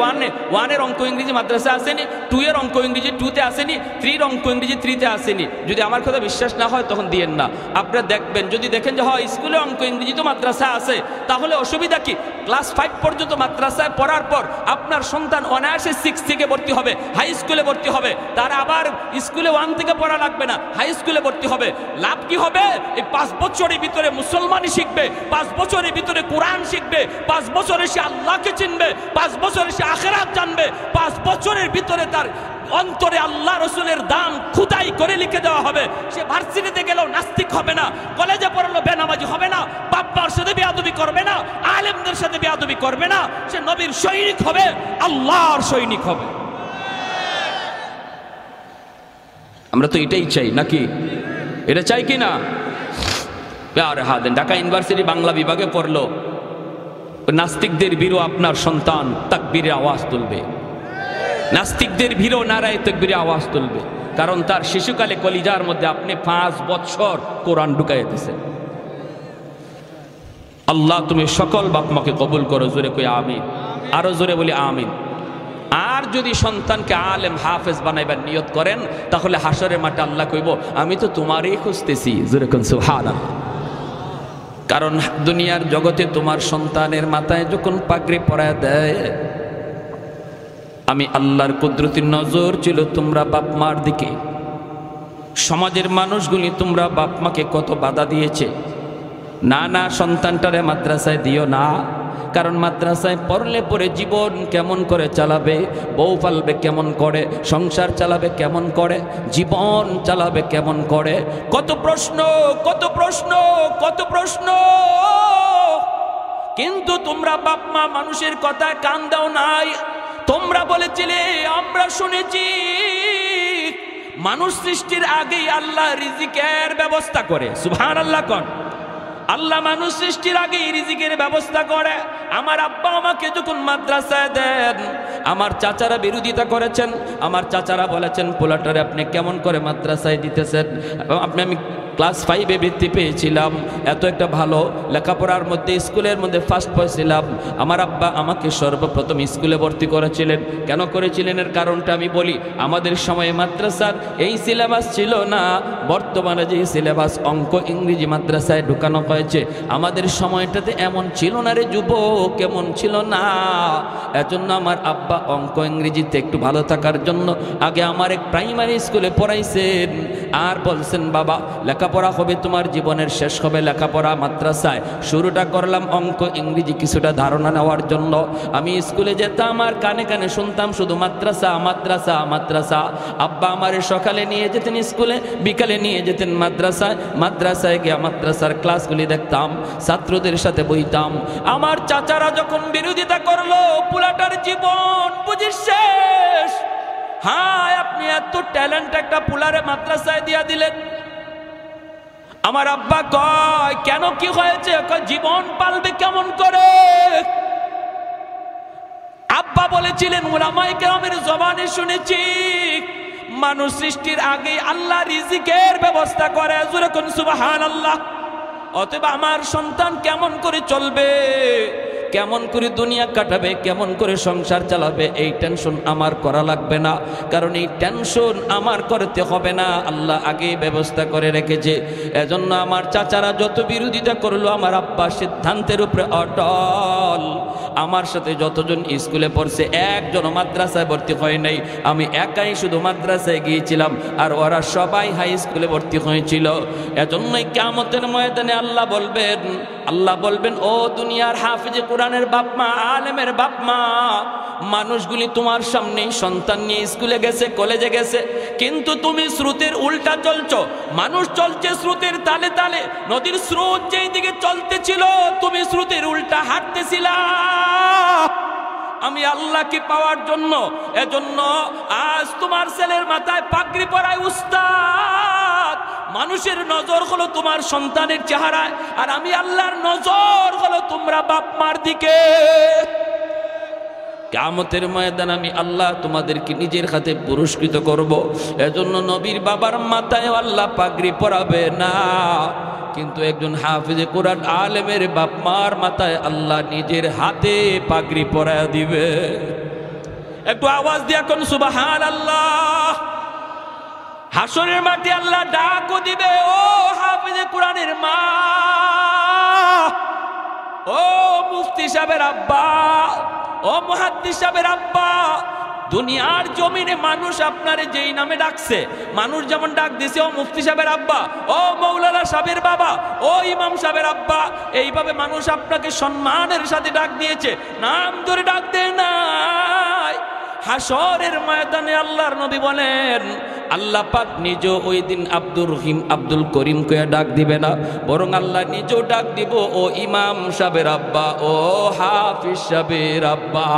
S1: ওয়ানের অঙ্ক ইংরেজি মাদ্রাসা আসেনি, 2 এর অঙ্ক ইংরেজি 2-তে আসেনি, 3 এর অঙ্ক ইংরেজি 3-তে আসেনি। যদি আমার কথা বিশ্বাস না হয় তখন দিয়েন না। আপনারা দেখবেন, যদি দেখেন যে হয় স্কুলে অঙ্ক ইংরেজি তো মাদ্রাসা আছে, তাহলে অসুবিধা কি? ক্লাস 5 পর্যন্ত মাদ্রাসায় পড়ার পর আপনার সন্তান অনায়াসে 6 থেকে ভর্তি হবে, হাই স্কুলে ভর্তি হবে। তার আবার স্কুলে 1 থেকে পড়া লাগবে না, হাই স্কুলে ভর্তি হবে। লাভ কি হবে? এই 5 বছরের ভিতরে মুসলমানি শিখবে, 5 বছরের ভিতরে কোরআন শিখবে, 5 বছরে সে আল্লাহকে চিনবে, 5 বছরে সে আখিরাত জানবে, 5 বছরের ভিতরে তার অন্তরে আল্লাহ রসুলের দাম খুদাই করে লিখে দেওয়া হবে। সে ভার্সিটিতে গেলেও নাস্তিক হবে না, কলেজে পড়লেও বেনামাজি হবে না, বাপ্পার সাথে বেয়াদবি করবে না, আলেমদের সাথে বেয়াদবি করবে না। সে নবীর সৈনিক হবে, আল্লাহর সৈনিক হবে। আমরা তো এটাই চাই নাকি? এটা চাই কি না? ঢাকা ইউনিভার্সিটি বাংলা বিভাগে পড়লো, নাস্তিকদের ভিড়ও আপনার সন্তান তাকবীরে আওয়াজ তুলবে, নাস্তিকদের ভিড়ও নারায়ে তাকবীরে আওয়াজ তুলবে। কারণ তার শিশুকালে কলিজার মধ্যে আপনি 5 বছর কোরআন ঢুকাইয়া দিয়েছেন। আল্লাহ তুমি সকল বাপ মাকে কবুল করো, জোরে কই আমিন। আরো জোরে বলি আমিন। আর যদি সন্তানকে আলেম হাফেজ বানাইবার নিয়ত করেন, তাহলে হাসরের মাঠে আল্লাহ কইব আমি তো তোমারই খুঁজতেছি, জোরে কোন সুবহানাল্লাহ। কারণ দুনিয়ার জগতে তোমার সন্তানের মাথায় যখন পাগড়ি পরায় দেয়, আমি আল্লাহর কুদরতির নজর ছিল তোমরা বাপ মার দিকে। সমাজের মানুষগুলি তোমরা বাপ মাকে কত বাধা দিয়েছে, না না সন্তানটারে মাদ্রাসায় দিও না। কারণ মাদ্রাসায় পড়লে পরে জীবন কেমন করে চালাবে, বউ পালবে কেমন করে, সংসার চালাবে কেমন করে, জীবন চালাবে কেমন করে, কত প্রশ্ন কত প্রশ্ন কত প্রশ্ন। কিন্তু তোমরা বাপ মা মানুষের কথায় কান দাও নাই। তোমরা বলেছিলে, আমরা শুনেছি মানুষ সৃষ্টির আগেই আল্লাহ রিজিকের ব্যবস্থা করে। সুবহানাল্লাহ কোন? আল্লাহ মানুষ সৃষ্টির আগেই রিজিকের ব্যবস্থা করে। আমার আব্বা আমাকে যখন মাদ্রাসায় দেন, আমার চাচারা বিরোধিতা করেছেন। আমার চাচারা বলেছেন, পোলাটারে আপনি কেমন করে মাদ্রাসায় দিতেছেন? আমি ক্লাস 5-এ বৃত্তি পেয়েছিলাম, এত একটা ভালো লেখাপড়ার মধ্যে স্কুলের মধ্যে ফার্স্ট হয়েছিলাম। আমার আব্বা আমাকে সর্বপ্রথম স্কুলে ভর্তি করেছিলেন। কেন করেছিলেন এর কারণটা আমি বলি। আমাদের সময়ে মাদ্রাসার এই সিলেবাস ছিল না, বর্তমানে যে সিলেবাস অঙ্ক ইংরেজি মাদ্রাসায় ঢুকানো হয়েছে, আমাদের সময়টাতে এমন ছিল না রে যুবক, কেমন ছিল না। এজন্য আমার আব্বা অঙ্ক ইংরেজিতে একটু ভালো থাকার জন্য আগে আমার এক প্রাইমারি স্কুলে পড়াইছেন, আর বলছেন বাবা লেখাপড়া হবে তোমার জীবনের শেষ হবে লেখাপড়া মাদ্রাসায়। শুরুটা করলাম অঙ্ক ইংরেজি কিছুটা ধারণা নেওয়ার জন্য। আমি স্কুলে যেতাম আর কানে কানে শুনতাম শুধু মাদ্রাসা মাদ্রাসা মাদ্রাসা। আব্বা আমারে সকালে নিয়ে যেতেন স্কুলে, বিকালে নিয়ে যেতেন মাদ্রাসায়। মাদ্রাসায় গিয়ে মাদ্রাসার ক্লাসগুলি দেখতাম, ছাত্রদের সাথে বইতাম। আমার চাচারা যখন বিরোধিতা করলো, পুলাটার জীবন বুঝি শেষ। হ্যাঁ, আপনি এত ট্যালেন্ট একটা পুলারে মাদ্রাসায় দিয়া দিলেন। আমার আব্বা কয় কেন, কি হয়েছে? জীবন পালবে কেমন করে? আব্বা বলেছিলেন উলামায়ে কেরামের জবানে শুনেছি, মানুষ সৃষ্টির আগে আল্লাহ রিজিকের ব্যবস্থা করে। জোরে কোন সুবহানাল্লাহ। অতএব আমার সন্তান কেমন করে চলবে, কেমন করে দুনিয়া কাটাবে, কেমন করে সংসার চালাবে, এই টেনশন আমার করা লাগবে না, কারণ এই টেনশন আমার করতে হবে না, আল্লাহ আগে ব্যবস্থা করে রেখেছে। এজন্য আমার চাচারা যত বিরোধিতা করলো, আমার আব্বা সিদ্ধান্তের উপরে অটল। আমার সাথে যতজন স্কুলে পড়ছে একজন মাদ্রাসায় ভর্তি হয় নাই, আমি একাই শুধু মাদ্রাসায় গিয়েছিলাম, আর ওরা সবাই হাই স্কুলে ভর্তি হয়েছিল। এজন্যই কিয়ামতের ময়দানে আল্লাহ বলবেন ও দুনিয়ার হাফিজে কোরআনের বাপ মা, আলেমের বাপ মা, মানুষগুলি তোমার সামনেই সন্তান নিয়ে স্কুলে গেছে, কলেজে গেছে, কিন্তু তুমি স্রোতের উল্টা চলছো। মানুষ চলছে স্রোতের তালে তালে, নদীর স্রোত যেই দিকে চলতেছিল তুমি স্রোতের উল্টা হাঁটতেছিলা। আমি আল্লাহকে পাওয়ার জন্য, এজন্য আজ তোমার ছেলের মাথায় পাগড়ি পরায় উস্তাদ। মানুষের নজর হলো তোমার সন্তানের চেহারায়, আর আমি আল্লাহর নজর হলো তোমরা বাপ মার দিকে। কিয়ামতের ময়দান আমি আল্লাহ তোমাদেরকে নিজের হাতে পুরস্কৃত করব। এজন্য নবীর বাবার মাথায় আল্লাহ পাগড়ি পরাবে না, কিন্তু একজন হাফিজে কোরআন আলেমের বাপ মার মাথায় আল্লাহ নিজের হাতে পাগড়ি পরায় দিবে। একটু আওয়াজ দিয়া কোন সুবহানাল্লাহ। হাসরের মাঠে আল্লাহ ডাকও দিবে, ও হাফিজে কোরআনের মা, ও মুফতি সাহেবের আব্বা, ও মুহাদ্দিস সাহেবের আব্বা। দুনিয়ার জমিনে মানুষ আপনারে যেই নামে ডাকছে, মানুষ যেমন ডাক দিছে ও মুফতি সাহেবের আব্বা, ও মৌলানা সাহেবের বাবা, ও ইমাম সাহেবের আব্বা, এইভাবে মানুষ আপনাকে সম্মানের সাথে ডাক দিয়েছে, নাম ধরে ডাক দেয় নাই। হাসরের ময়দানে আল্লাহর নবী বলেন, আল্লাহ পাক নিজে ওই দিন আব্দুর রহিম আব্দুল করিম কয়ে ডাক দিবে না, বরং আল্লাহ নিজেও ডাক দিব, ও ইমাম সাহেবের আব্বা, ও হাফিজ সাহেবের আব্বা।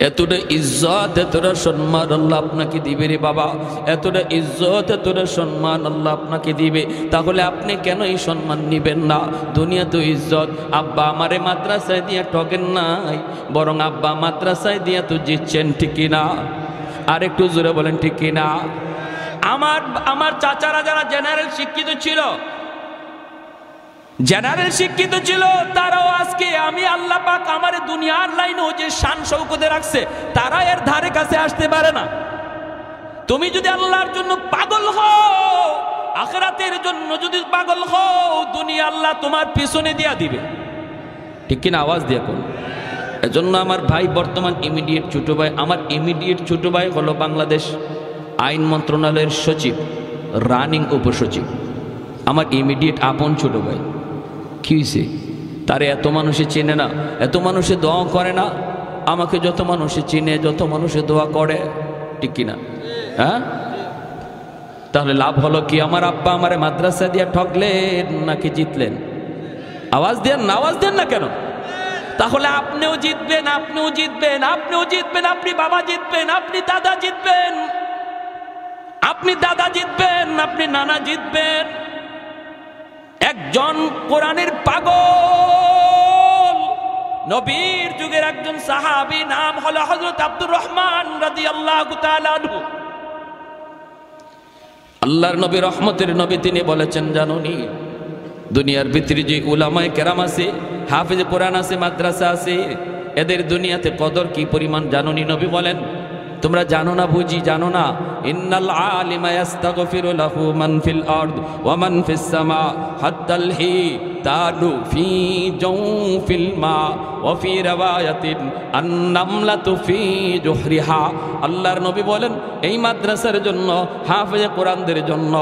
S1: এতটা ইজ্জত, এতটা সম্মান আল্লাহ আপনাকে দিবে রে বাবা, এতটা ইজ্জত, এতটা সম্মান আল্লাহ আপনাকে দিবে। তাহলে আপনি কেন এই সম্মান নিবেন না? দুনিয়া তো ইজ্জত। আব্বা আমারে মাদ্রাসায় দিয়ে ঠকেন নাই, বরং আব্বা মাদ্রাসায় দিয়ে তো জিতছেন, ঠিক কিনা? আর একটু জোরে বলেন ঠিক কিনা? আমার চাচারা যারা জেনারেল শিক্ষিত ছিল, জেনারেল শিক্ষিত ছিল, তারাও আজকে আমি আল্লাহ পাক আমার দুনিয়ার লাইনে যে শান শৌকতে রাখছে, তারা এর ধারে কাছে আসতে পারে না। তুমি যদি আল্লাহর জন্য পাগল হও, আখিরাতের জন্য যদি পাগল হও, দুনিয়া আল্লাহ তোমার পিছনে দিয়া দিবে, ঠিক কিনা? আওয়াজ দিয়ে কোন। এজন্য আমার ভাই বর্তমান ইমিডিয়েট ছোট ভাই, আমার ইমিডিয়েট ছোট ভাই হলো বাংলাদেশ আইন মন্ত্রণালয়ের সচিব, রানিং উপসচিব, আমার ইমিডিয়েট আপন ছোট ভাই। কি হয়েছে? তারে এত মানুষে চেনে না, এত মানুষে দোয়া করে না। আমাকে যত মানুষে চিনে, যত মানুষে দোয়া করে, ঠিক কিনা? হ্যাঁ, তাহলে লাভ হলো কি? আমার আব্বা আমারে মাদ্রাসা দিয়ে ঠকলেন নাকি জিতলেন? আওয়াজ দেন না, আওয়াজ দেন না কেন? তাহলে আপনিও জিতবেন, আপনিও জিতবেন, আপনিও জিতবেন, আপনি বাবা জিতবেন, আপনি দাদা জিতবেন, আপনি দাদা জিতবেন, আপনি নানা জিতবেন। একজন কোরআনের পাগল, নবীর যুগের একজন সাহাবী, নাম হলো হযরত আব্দুর রহমান রাদিয়াল্লাহু তাআলা আনহু। আল্লাহর নবী রহমতের নবী তিনি বলেছেন জানুনি দুনিয়ার ভিতরে যে উলামায়ে কেরাম আছে, হাফেজ কোরআন আছে, মাদ্রাসা আছে, এদের দুনিয়াতে কদর কি পরিমাণ জানুনি? নবী বলেন তোমরা জানো না, বুঝি জানো না। ইন্নাল আলিমা ইস্তাগফিরু লাহু মান ফিল আরদ ওয়া মান ফিস সামা হাত্তাল হি তানু ফি জাওফিল মা ওয়া ফি রাওয়ায়াতিন আন-নামলাতু ফি জুহরিহা। আল্লাহর নবী বলেন এই মাদ্রাসার জন্য, হাফেজে কোরআনদের জন্য,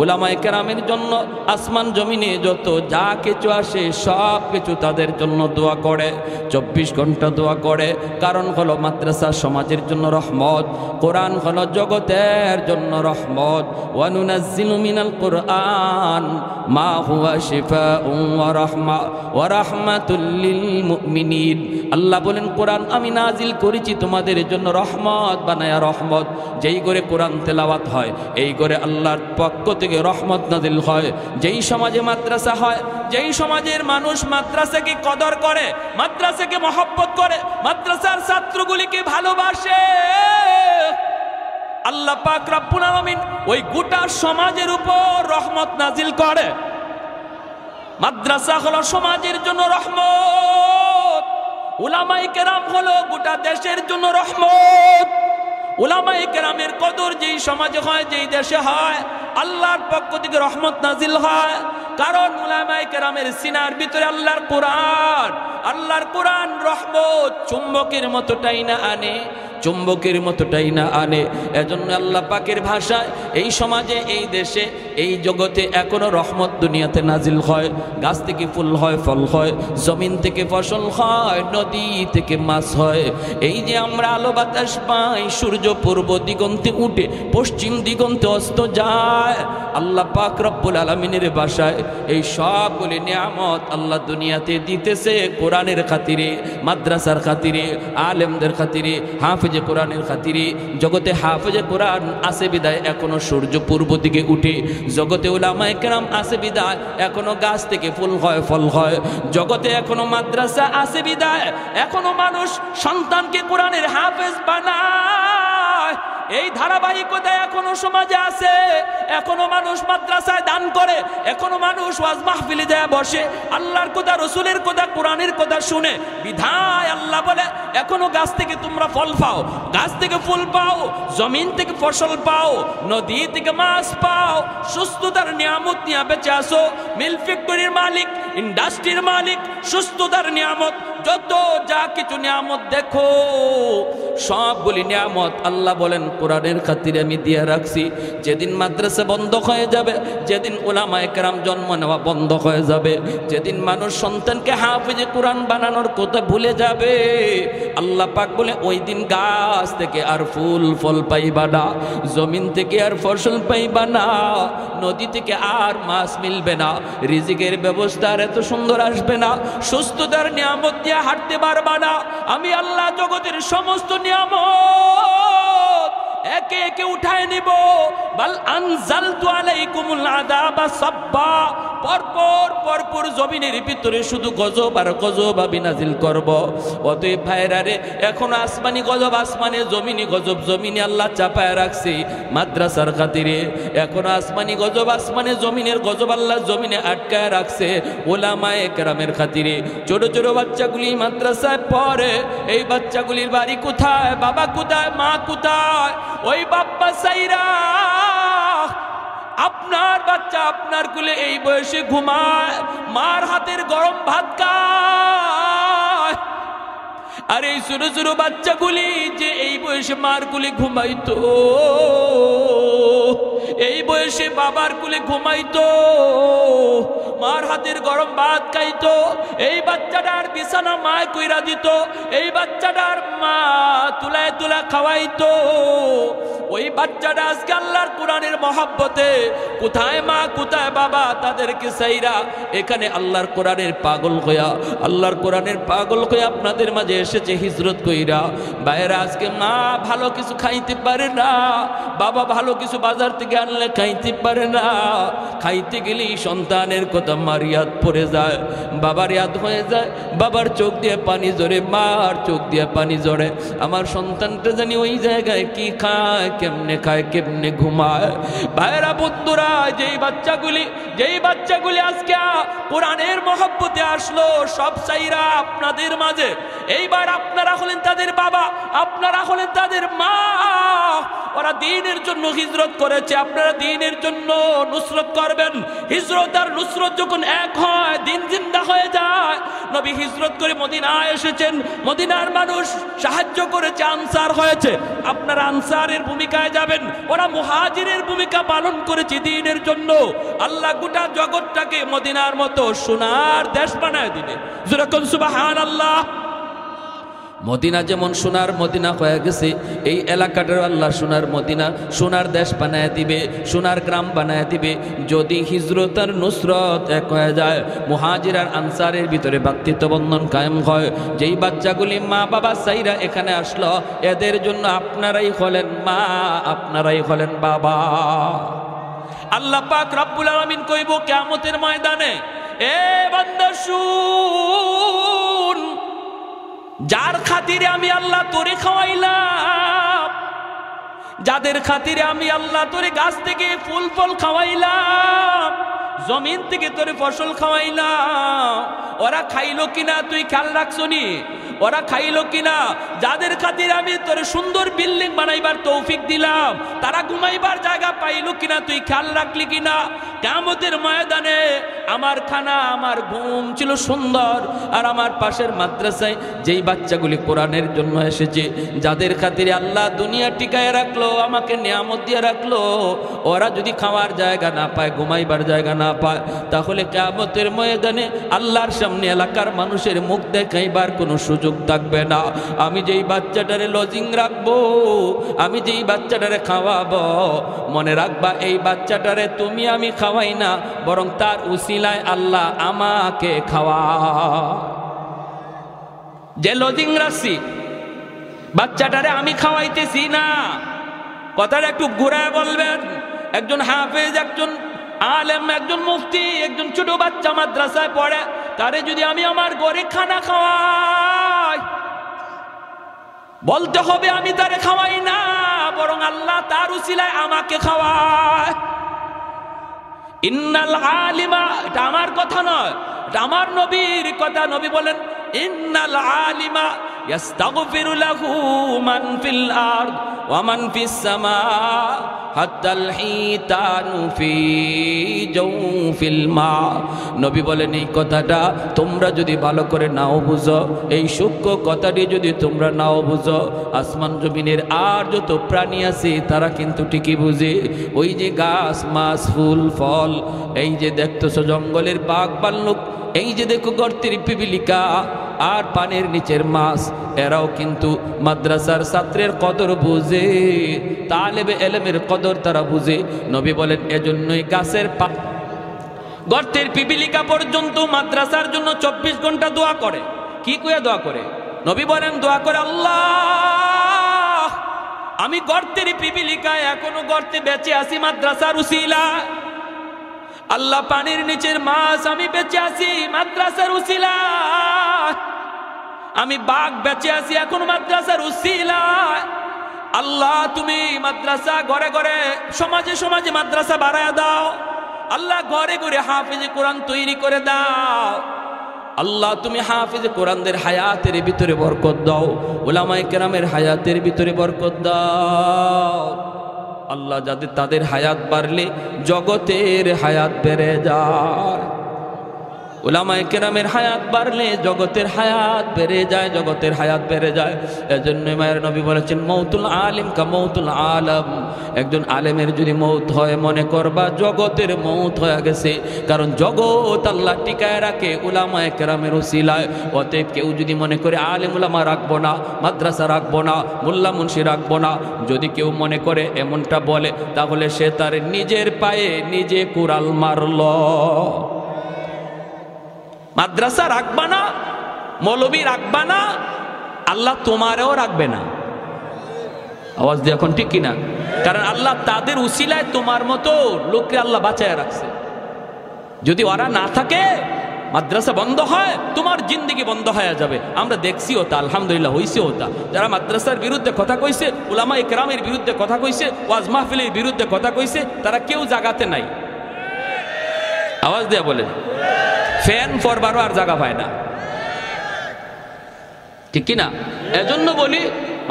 S1: উলামায়ে কেরামের জন্য আসমান জমিনে যত যা কিছু আসে সব কিছু তাদের জন্য দোয়া করে, 24 ঘন্টা দোয়া করে। কারণ হলো মাদ্রাসা সমাজের জন্য রহমত, কোরআন হলো জগতের জন্য রহমত। ওয়া নুনাজ্জিলু মিনাল কুরআন মা হুয়া শিফাউন ওয়া রাহমা ওয়া রাহমাতুল লিল মুমিনিন। আল্লাহ বলেন কোরআন আমি নাজিল করেছি তোমাদের জন্য রহমত বানায়া রহমত। যেই করে কোরআন তেলাওয়াত হয় এই করে আল্লাহর পক্ষ থেকে রহমত নাজিল হয়। যেই সমাজে মাদ্রাসা হয়, যেই সমাজের মানুষ মাদ্রাসাকে কদর করে, মাদ্রাসাকে মহব্বত করে, মাদ্রাসার ছাত্রগুলিকে ভালোবাসে, আল্লাহ পাক রব্বুল আলামিন ওই গোটা সমাজের উপর রহমত নাজিল করে। মাদ্রাসা হলো সমাজের জন্য রহমত, উলামায়ে কেরাম হলো গোটা দেশের জন্য রহমত। উলামায়ে কেরামের কদর যেই সমাজে হয়, যেই দেশে হয়, আল্লাহর পক্ষ থেকে রহমত নাজিল হয়। কারণ উলামায়ে কেরামের সিনার ভিতরে আল্লাহর কোরআন, আল্লাহর কোরআন রহমত চুম্বকের মতো টাইনা আনে, চুম্বকের মতো টাইনা আনে। এজন্য আল্লাহ পাকের ভাষায় এই সমাজে, এই দেশে, এই জগতে এখনো রহমত দুনিয়াতে নাজিল হয়। গাছ থেকে ফুল হয়, ফল হয়, জমিন থেকে ফসল হয়, নদী থেকে মাছ হয়। এই যে আমরা আলো বাতাস পাই, সূর্য পূর্ব দিগন্তে উঠে পশ্চিম দিগন্তে অস্ত যায়, আল্লাহ পাক রব্বুল আলামিনের ভাষায় এই সবগুলি নিয়ামত আল্লাহ দুনিয়াতে দিতেছে কোরআনের খাতিরে, মাদ্রাসার খাতিরে, আলেমদের খাতিরে, হাফেজে কোরআনের খাতিরে। জগতে হাফেজে কোরআন আছে বিদায় এখনো সূর্য পূর্ব দিকে উঠে, জগতে উলামায়ে কেরাম আছে বিদায় এখনো গাছ থেকে ফুল হয়, ফল হয়। জগতে এখনো মাদ্রাসা আছে বিদায় এখনো মানুষ সন্তানকে কোরআনের হাফেজ বানায়। এই ধারাবাহিকতা এখনো সমাজে আছে, এখনো মানুষ মাদ্রাসায় দান করে, এখনো মানুষ ওয়াজ মাহফিলে যায় বসে, আল্লাহর কথা, রসুলের কথা, কোরআনের কথা শুনে। বিধায় আল্লাহ বলে এখনো গাছ থেকে তোমরা ফল পাও, গাছ থেকে ফুল পাও, জমিন থেকে ফসল পাও, নদী থেকে মাছ পাও, সুস্থতার নিয়ামত নিয়ে বেঁচে আসো। মিল ফ্যাক্টরির মালিক, ইন্ডাস্ট্রির মালিক, সুস্থতার নিয়ামত, যত যা কিছু নিয়ামত দেখো সবগুলি নিয়ামত আল্লাহ বলেন কোরআনের খাতিরে আমি দিয়ে রাখছি। যেদিন মাদ্রাসা বন্ধ হয়ে যাবে, যেদিন উলামায়ে কেরাম জন্ম নেওয়া বন্ধ হয়ে যাবে, যেদিন মানুষ সন্তানকে হাফেজে কোরআন বানানোর কথা ভুলে যাবে, আল্লাহ পাক বলে ওই দিন গাছ থেকে আর ফুল ফল পাইবা না, জমিন থেকে আর ফসল পাইবা না, নদী থেকে আর মাছ মিলবে না, রিজিকের ব্যবস্থা আর এত সুন্দর আসবে না, সুস্থতার নিয়ামত দিয়ে হাঁটতে পারবা না। আমি আল্লাহ জগতের সমস্ত নিয়ামত একে একে উঠায় নিব। বাল আনজালতু আলাইকুমুল আযাবা সাব্বা, পরপর পরপর জমিনের ভিতরে শুধু গজব আর গজব আমি নাজিল করব। অতএব ভাইরা রে, এখন আসমানি গজব আসমানে, জমিনি গজব জমিনে আল্লাহ চাপায় রাখছি মাদ্রাসার খাতিরে। এখন আসমানি গজব আসমানে, জমিনের গজব আল্লাহ জমিনে আটকায় রাখছে উলামায়ে কেরামের খাতিরে। ছোট ছোট বাচ্চাগুলি মাদ্রাসায় পড়ে, এই বাচ্চাগুলির বাড়ি কোথায়, বাবা কোথায়, মা কোথায়? ওই বাপ্পা সাইরা আপনার বাচ্চা আপনার কুলে এই বয়সে ঘুমায়, মার হাতের গরম ভাত খায়। আর এই ছোট ছোট বাচ্চাগুলি যে এই বয়সে মার কুলে ঘুমাইতো, এই বয়সে বাবার কুলে ঘুমাইতো, মার হাতের গরম ভাত খাইতো, এই বাচ্চাটার বিছানা মা কইরা দিত, এই বাচ্চাটার মা তুলায় তুলা খাওয়াইতো। ওই বাচ্চাটা আজকে আল্লাহর কোরআনের মহব্বতে কোথায় মা কোথায় বাবা তাদেরকে সাইরা এখানে আল্লাহর কোরআনের পাগল হইয়া, আল্লাহর কোরআনের পাগল হইয়া আপনাদের মাঝে এসেছে হিজরত কইরা। বাইরে আজকে মা ভালো কিছু খাইতে পারে না, বাবা ভালো কিছু বাজার থেকে আনলে খাইতে পারে না, খাইতে গেলেই সন্তানের কথা মার ইয়াদ পড়ে যায়, বাবার ইয়াদ হয়ে যায়, বাবার চোখ দিয়ে পানি ঝরে, মার চোখ দিয়ে পানি ঝরে। আমার সন্তানটা জানি ওই জায়গায় কি খায় কেমনে খায় কেমনে ঘুমায়। ভাইরা বন্ধুরা, যেই বাচ্চাগুলি আজকে কোরআনের মহব্বতে আসলো সব চাইরা আপনাদের মাঝে, এইবার আপনারা হলেন তাদের বাবা, আপনারা হলেন তাদের মা। ওরা দ্বীনের জন্য হিজরত করেছে, আপনারা দ্বীনের জন্য নুসরত করবেন। হিজরত আর নুসরত যখন এক হয়, দ্বীন জিন্দা হয়ে যায়। নবী হিজরত করে মদিনায় এসেছেন, মদিনার মানুষ সাহায্য করেছে, আনসার হয়েছে। আপনারা আনসারের ভূমিকায় যাবেন, ওরা মুহাজিরের ভূমিকা পালন করেছে দ্বীনের জন্য। আল্লাহ গোটা জগৎটাকে মদিনার মতো সোনার দেশ বানায় দিবে। যেরকম সুবহানাল্লাহ। মদিনা যেমন সোনার মদিনা হয়ে গেছে, এই এলাকাটার আল্লাহ সোনার মদিনা, সোনার দেশ বানায় দিবে, সোনার গ্রাম বানায় দিবে। যদি হিজরত আর নুসরত এক হয়ে যায়, মুহাজির আর আনসারের ভিতরে ভ্রাতৃত্ব বন্ধন কায়েম হয়। যেই বাচ্চাগুলি মা বাবা সাইরা এখানে আসলো, এদের জন্য আপনারাই হলেন মা, আপনারাই হলেন বাবা। আল্লাহ পাক রব্বুল আলামিন কইব কিয়ামতের ময়দানে, এ বান্দা শুন, যার খাতিরে আমি আল্লাহ তোরে খাওয়াইলাম, যাদের খাতিরে আমি আল্লাহ তোরে গাছ থেকে ফুল ফল খাওয়াইলাম, জমিন থেকে তোরে ফসল খাওয়াইলাম, ওরা খাইলো কিনা তুই খেয়াল রাখছনি? ওরা খাইলো কিনা? যাদের খাতিরে আমি তোরে সুন্দর বিল্ডিং বানাইবার তৌফিক দিলাম, তারা ঘুমাইবার জায়গা পাইলো কিনা তুই খেয়াল রাখলি কিনা? কিয়ামতের ময়দানে আমার খানা আমার ঘুম ছিল সুন্দর, আর আমার পাশের মাদ্রাসায় যেই বাচ্চাগুলি কোরআনের জন্য এসেছে, যাদের খাতিরে আল্লাহ দুনিয়া টিকায় রাখলো, আমাকে নিয়ামত দিয়ে রাখলো, ওরা যদি খাওয়ার জায়গা না পায়, ঘুমাইবার জায়গা না পায়, তাহলে কিয়ামতের ময়দানে আল্লাহর সামনে এলাকার মানুষের মুখ দেখাইবার কোনো সুযোগ থাকবে না। আমি যেই বাচ্চাটারে লজিং রাখবো, আমি যেই বাচ্চাটারে খাওয়াবো, মনে রাখবা এই বাচ্চাটারে তুমি আমি খাওয়াই না, বরং তার উসিলায় আল্লাহ আমাকে খাওয়া। যে লজিং রাখছি, বাচ্চাটারে আমি খাওয়াইতেছি না, কথাটা একটু ঘুরায় বলবেন। একজন হাফেজ, একজন আলেম, একজন মুফতি, একজন ছোট বাচ্চা মাদ্রাসায় পড়ে, তারে যদি আমি আমার ঘরে খানা খাওয়াই, বলতে হবে আমি তারে খাওয়াই না, বরং আল্লাহ তার উসিলায় আমাকে খাওয়ায়। ইন্নাল আলিমা, এটা আমার কথা নয়, এটা আমার নবীর কথা। নবী বলেন, ইন্নাল আলিমা ইয়াস্তাগফিরু লাহু মান ফিল আরদ ওয়া মান ফিস সামা হাত্তাল হিতানু ফি জাওফিল মা। নবী বলেন, এই কথাটা তোমরা যদি ভালো করে নাও বুঝো, এই সূক্ষ্ম কথাটি যদি তোমরা নাও বুঝো, আসমান জমিনের আর যত প্রাণী আছে তারা কিন্তু ঠিকই বুঝে। ওই যে গাছ, মাছ, ফুল, ফল, এই যে দেখতেছো জঙ্গলের বাঘ ভাল্লুক, এই যে দেখো গর্তের পিপিলিকা আর পানির নিচের মাছ, এরাও কিন্তু মাদ্রাসার ছাত্রের কদর বুঝে, তালেবে এলেমের কদর তারা বুঝে। নবী বলেন, এজন্যই গাছের গর্তের পিপিলিকা পর্যন্ত মাদ্রাসার জন্য 24 ঘন্টা দোয়া করে। কি কইয়া দোয়া করে? নবী বলেন, দোয়া করে, আল্লাহ আমি গর্তের পিপিলিকায় এখনো গর্তে বেঁচে আছি মাদ্রাসার উসিলা। আল্লাহ পানির নিচের মাছ আমি বেঁচে আছি মাদ্রাসার উসিলা। আমি বাঘ বেঁচে আছি এখন মাদ্রাসার উসিলা। আল্লাহ তুমি মাদ্রাসা ঘরে ঘরে, সমাজে সমাজে মাদ্রাসা বাড়ায় দাও। আল্লাহ ঘরে ঘরে হাফেজে কোরআন তৈরি করে দাও। আল্লাহ তুমি হাফেজে কোরআনদের হায়াতের ভিতরে বরকত দাও, উলামায়ে কেরামের হায়াতের ভিতরে বরকত দাও। আল্লাহ যাদের তাদের হায়াত বাড়লে জগতের হায়াত বেড়ে যায়। উলামায়ে কেরামের হায়াত বাড়লে জগতের হায়াত বেড়ে যায়, জগতের হায়াত বেড়ে যায়। এজন্য মায়ের নবী বলেছেন, মৌতুল আলিম কা মৌতুল আলম। একজন আলেমের যদি মৌত হয়, মনে করবা জগতের মৌত হয়ে গেছে, কারণ জগৎ আল্লাহ টিকায় রাখে উলামায়ে কেরামের উসিলায়। অতএব কেউ যদি মনে করে আলেম উলামা রাখবো না, মাদ্রাসা রাখবো না, মোল্লা মুন্সি রাখবো না, যদি কেউ মনে করে এমনটা বলে, তাহলে সে তার নিজের পায়ে নিজে কুড়াল মারল। মাদ্রাসা রাখবা না, মৌলবী রাখবা না, আল্লাহ তোমারেও রাখবে না। আওয়াজ দিয়ে এখন ঠিক কিনা? কারণ আল্লাহ তাদের উসিলায় তোমার মতো লোককে আল্লাহ বাঁচায় রাখছে। যদি ওরা না থাকে মাদ্রাসা বন্ধ হয় তোমার জিন্দেগি বন্ধ হয়ে যাবে। আমরা দেখছি ওটা, আলহামদুলিল্লাহ হইছে ওটা। যারা মাদ্রাসার বিরুদ্ধে কথা কইছে, উলামা ইকরামের বিরুদ্ধে কথা কইছে, ওয়াজ মাহফিলের বিরুদ্ধে কথা কইছে, তারা কেউ জাগাতে নাই। আওয়াজ দেয়া বলেন, ফ্যান পরবারও আর জায়গা পায় না, ঠিক কিনা? এজন্য বলি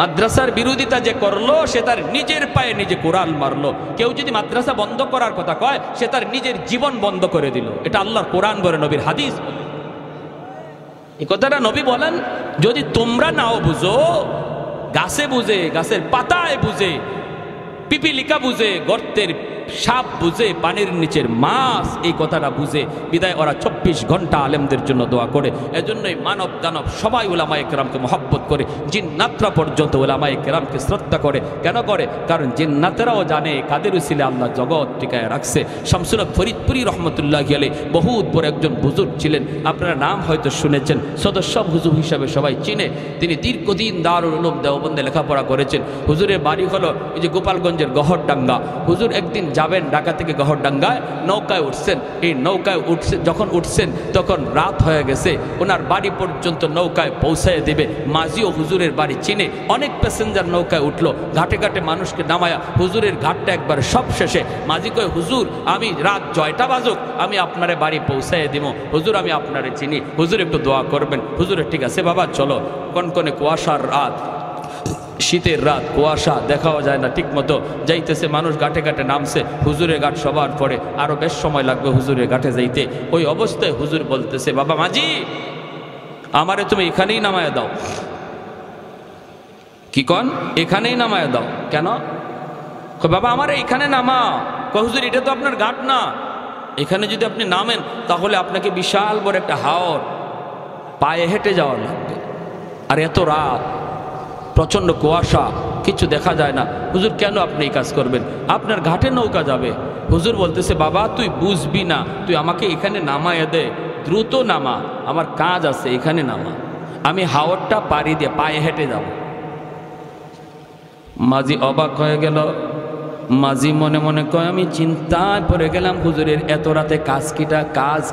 S1: মাদ্রাসার বিরোধিতা যে করলো সে তার নিজের পায়ে নিজে কোরআন মারলো। কেউ যদি মাদ্রাসা বন্ধ করার কথা কয় সে তার নিজের জীবন বন্ধ করে দিল। এটা আল্লাহর কোরআন বলে, নবীর হাদিস বলে। এই কথাটা নবী বলেন, যদি তোমরা নাও বুঝো, গাছে বুঝে, গাছের পাতায় বুঝে, পিপিলিকা বুঝে, গর্তের সাপ বুঝে, পানির নিচের মাছ এই কথাটা বুঝে, বিদায় ওরা 24 ঘন্টা আলেমদের জন্য দোয়া করে। এজন্যই মানব দানব সবাই উলামায়ে কেরামকে মহব্বত করে, জিন্নাতরা পর্যন্ত উলামায়ে কেরামকে শ্রদ্ধা করে। কেন করে? কারণ জিন্নাতেরাও জানে কাদের উসিলে আল্লাহ জগৎ টিকায় রাখছে। শামসুল হক ফরিদপুরি রহমতুল্লাহি আলাইহি বহুত বড় একজন বুজুর্গ ছিলেন, আপনারা নাম হয়তো শুনেছেন, সদস্য হুজুর হিসাবে সবাই চিনে। তিনি দীর্ঘদিন দারুল উলুম দেওবন্দে লেখাপড়া করেছেন। হুজুরের বাড়ি হলো এই যে গোপালগঞ্জের গহরডাঙ্গা। হুজুর একদিন যাবেন ঢাকা থেকে গহরডাঙ্গায়, নৌকায় উঠছেন। এই নৌকায় যখন উঠছেন তখন রাত হয়ে গেছে। ওনার বাড়ি পর্যন্ত নৌকায় পৌঁছায় দেবে। মাঝিও হুজুরের বাড়ি চিনে, অনেক প্যাসেঞ্জার নৌকায় উঠলো, ঘাটে ঘাটে মানুষকে নামায়া হুজুরের ঘাটটা একবার সব শেষে মাঝি কয়, হুজুর আমি রাত 6টা বাজুক আমি আপনারে বাড়ি পৌঁছায় দিব, হুজুর আমি আপনারে চিনি, হুজুর একটু দোয়া করবেন। হুজুরের ঠিক আছে বাবা চলো। কনকনে কুয়াশার রাত, শীতের রাত, কুয়াশা, দেখাও যায় না ঠিক মতো। যাইতেছে মানুষ, ঘাটে ঘাটে নামছে। হুজুরের ঘাট সবার পরে, আরো বেশ সময় লাগবে হুজুরের ঘাটে যাইতে। ওই অবস্থায় হুজুর বলতেছে, বাবা মাঝি আমারে তুমি এখানেই নামায় দাও। কি কন? এখানেই নামায় দাও। কেন? বাবা আমার এখানে নামা। হুজুর এটা তো আপনার ঘাট না, এখানে যদি আপনি নামেন তাহলে আপনাকে বিশাল বড় একটা হাওর পায়ে হেঁটে যাওয়া লাগবে, আর এত রাত, প্রচন্ড কুয়াশা, কিছু দেখা যায় না। হুজুর কেন আপনি এই কাজ করবেন? আপনার ঘাটে নৌকা যাবে। হুজুর বলতেছে, বাবা তুই বুঝবি না, তুই আমাকে এখানে নামায় দে, দ্রুত নামা, আমার কাজ আছে, এখানে নামা, আমি হাওরটা পাড়ি দিয়ে পায়ে হেঁটে যাব। মাঝি অবাক হয়ে গেল। মাঝি মনে মনে কয়, আমি চিন্তায় পড়ে গেলাম, হুজুরের এত রাতে কাজ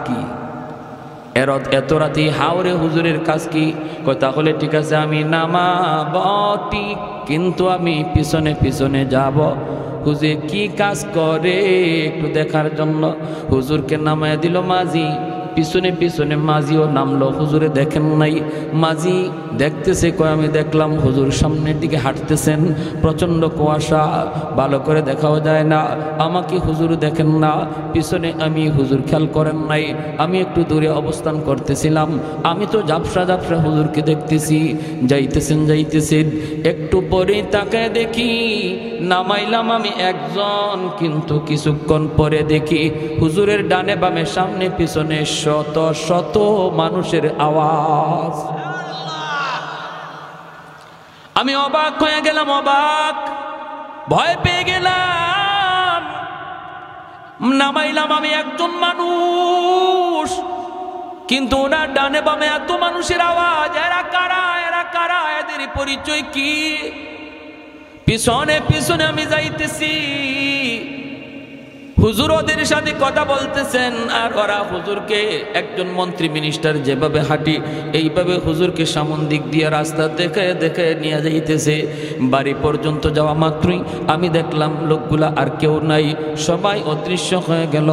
S1: কি? এত রাতে হাওরে হুজুরের কাজ কি? কয় তাহলে ঠিক আছে আমি নামাব ঠিক, কিন্তু আমি পিছনে পিছনে যাব। হুজুর কি কাজ করে একটু দেখার জন্য হুজুরকে নামায় দিল মাঝি। পিছনে পিছনে মাঝিও নামলো। হুজুরে দেখেন নাই, মাঝি দেখতেছে, কয় আমি দেখলাম হুজুর সামনের দিকে হাঁটতেছেন, প্রচণ্ড কুয়াশা, ভালো করে দেখাও যায় না, আমাকে হুজুর দেখেন না, পিছনে আমি হুজুর খেয়াল করেন নাই, আমি একটু দূরে অবস্থান করতেছিলাম, আমি তো ঝাপসা ঝাপসা হুজুরকে দেখতেছি, যাইতেছেন, একটু পরে তাকায় দেখি নামাইলাম আমি একজন, কিন্তু কিছুক্ষণ পরে দেখি হুজুরের ডানে বামে সামনে পিছনে শত শত মানুষের আওয়াজ। আমি অবাক হয়ে গেলাম, অবাক, ভয় পেয়ে গেলাম। নামাইলাম আমি একজন মানুষ, কিন্তু ওনার ডানে বামে এত মানুষের আওয়াজ। এরা কারা? এদের পরিচয় কি? পিছনে পিছনে আমি যাইতেছি, হুজুর ওদের সাথে কথা বলতেছেন, আর ওরা হুজুরকে, একজন মন্ত্রী মিনিস্টার যেভাবে হাঁটি এইভাবে হুজুরকে সামন দিক দিয়ে রাস্তা দেখে দেখে নিয়ে যাইতেছে। বাড়ি পর্যন্ত যাওয়া মাত্রই আমি দেখলাম লোকগুলা আর কেউ নাই, সবাই অদৃশ্য হয়ে গেল।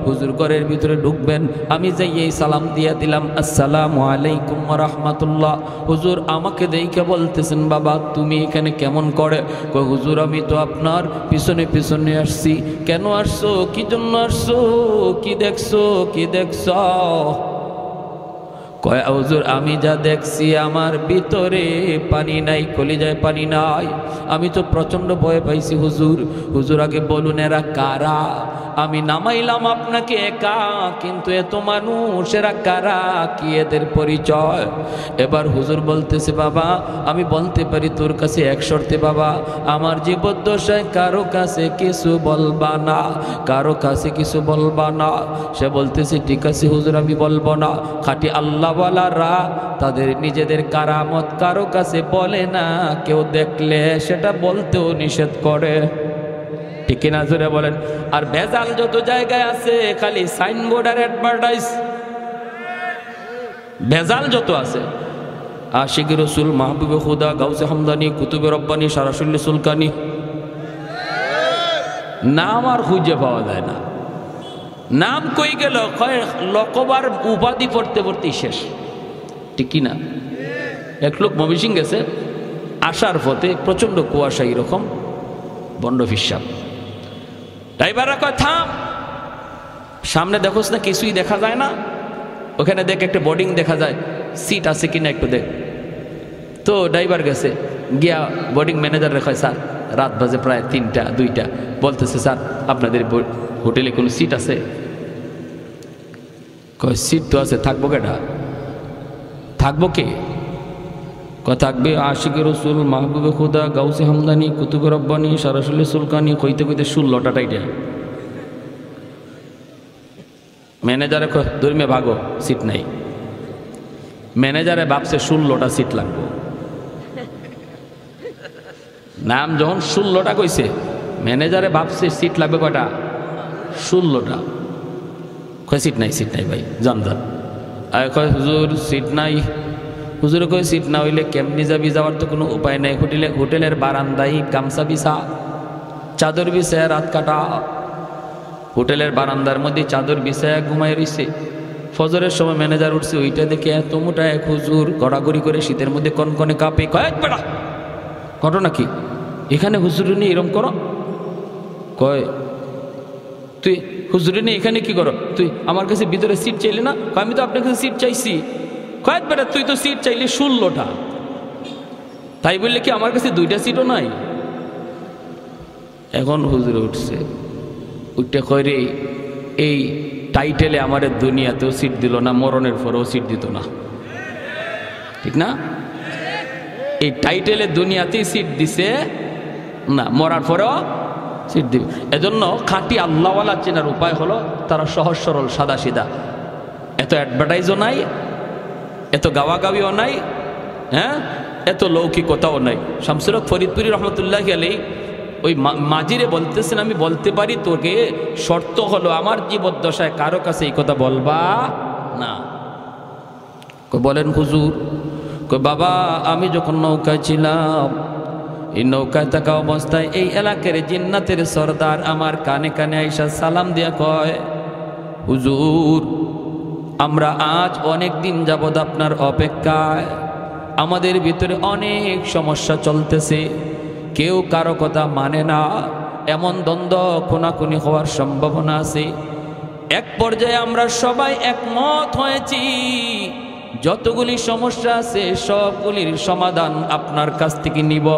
S1: হুজুর ঘরের ভিতরে ঢুকবেন, আমি যাই এই সালাম দিয়ে দিলাম, আসসালামু আলাইকুম ওয়া রাহমাতুল্লাহ। হুজুর আমাকে দেখে বলতেছেন, বাবা তুমি এখানে কেমন করে? কই হুজুর আমি তো আপনার পিছনে পিছনে আসছি। কেন আসছো? কি জন্য আসছো? কি দেখছো? কয় হুজুর আমি যা দেখছি আমার ভিতরে পানি নাই, কলিজায় পানি নাই, আমি তো প্রচন্ড ভয় পাইছি হুজুর। হুজুর আগে বলুন এরা কারা? আমি নামাইলাম আপনাকে একা, কিন্তু এত মানুষ, এরা কারা? কি এদের পরিচয়? এবার হুজুর বলতেছে, বাবা আমি বলতে পারি তোর কাছে এক শর্তে, বাবা আমার জীবদ্দশায় কারো কাছে কিছু বলবা না, কারো কাছে কিছু বলবা না। সে বলতেছে ঠিক আছে হুজুর আমি বলবো না। খাঁটি আল্লাহওয়ালারা তাদের নিজেদের কারামত কারো কাছে বলে না, কেউ দেখলে সেটা বলতেও নিষেধ করে, ঠিক না জোরে বলেন? আর ভেজাল যত জায়গায় আছে খালি সাইনবোর্ড আর অ্যাডভার্টাইজ, ভেজাল যত আছে, আশিকি রসুল, মাহবুবে খুদা, গাউসে হামদানি, কুতুবে রব্বানি, সারাসুল্লি সুলকানি, নাম আর খুঁজে পাওয়া যায় না। নাম কই গেল, লকবার উপাধি পড়তে পড়তেই শেষ, ঠিক কিনা? এক লোক ময়মনসিংহ গেছে, আসার পথে প্রচন্ড কুয়াশা, এরকম বন্ড ফিসাব। ড্রাইভাররা কয় থাম, সামনে দেখোস না কিছুই দেখা যায় না? ওখানে দেখ একটা বোর্ডিং দেখা যায়, সিট আছে কিনা একটু দেখ। তো ড্রাইভার গেছে, গিয়া বোর্ডিং ম্যানেজার রেখে, স্যার রাত বাজে প্রায় 3টা 2টা, বলতেছে স্যার আপনাদের হোটেলে কোনো সিট আছে? কয় সিট তো আছে, থাকবো কেটা? থাকবো কে? থাকবে আশিকি রসুল, মাহবুবে খুদা, গাউসে হামদানি, কুতুবে রব্বানি, সারাসুল্লি সুলকানি, কইতে কইতে 16টা টাইটা। ম্যানেজারে ধর্মে ভাগো, সিট নাই। ম্যানেজারে ভাবছে 16টা সিট লাগবে। নাম যখন 16টা কইছে, ম্যানেজারে ভাবছে সিট লাগবে কয়টা? 16টা। কয় সিট নাই, সিট নাই ভাই, যান যান। আর কয় হুজুর সিট নাই। হুজুরে কয় সিট না হইলে কেমনি যাবি? যাওয়ার তো কোনো উপায় নাই। হোটেলের বারান্দায় গামছা বিছা, চাদর বিছায় রাত কাটা। হোটেলের বারান্দার মধ্যে চাদর বিছায় ঘুমায় রইছে। ফজরের সময় ম্যানেজার উঠছে, ওইটা দেখে এত মোটা এক হুজুর গড়াগড়ি করে শীতের মধ্যে কনকনে কাঁপে। কয়েক বেড়া ঘটনা কি? এখানে হুজুরে নিয়ে এরম করো? কয় তুই হুজুরে নিয়ে এখানে কি করো? তুই আমার কাছে ভিতরে সিট চাইলি না? আমি তো আপনার কাছে সিট চাইছি। কয়েক বেটা তুই তো সিট চাইলি 16টা, তাই বললে কি আমার কাছে 2টা সিটও নাই? এখন হুজুরে উঠছে, উঠতে কয় রে, এই টাইটেলে আমার দুনিয়াতেও সিট দিল না, মরণের পরেও সিট দিত না, ঠিক না? এই টাইটেলে দুনিয়াতেই সিট দিছে না, মরার পরেও সিট দিবে। এজন্য খাঁটি আল্লাহওয়ালা চেনার উপায় হলো তারা সহজ সরল সাদা সিধা, এত অ্যাডভার্টাইজও নাই, এত গাওয়াগাওয়িও নাই, হ্যাঁ, এত লৌকিকতাও নাই। শামসুল হক ফরিদপুরি রহমতুল্লাহ আলাইহি ওই মাজিরে বলতেছেন, আমি বলতে পারি তোকে, শর্ত হলো আমার জীবদ্দশায় কারো কাছে এই কথা বলবা না। বলেন হুজুর? বাবা আমি যখন নৌকায় ছিলাম, এই নৌকায় থাকা অবস্থায় এই এলাকার জিন্নাতের সর্দার আমার কানে কানে আইসা সালাম দিয়া কয়, হুজুর আমরা আজ অনেক দিন যাবৎ আপনার অপেক্ষায়, আমাদের ভিতরে অনেক সমস্যা চলতেছে, কেউ কারো কথা মানে না, এমন দ্বন্দ্ব খুনাখুনি হওয়ার সম্ভাবনা আছে। এক পর্যায়ে আমরা সবাই একমত হয়েছি, যতগুলি সমস্যা আছে সবগুলির সমাধান আপনার কাছ থেকে নিব।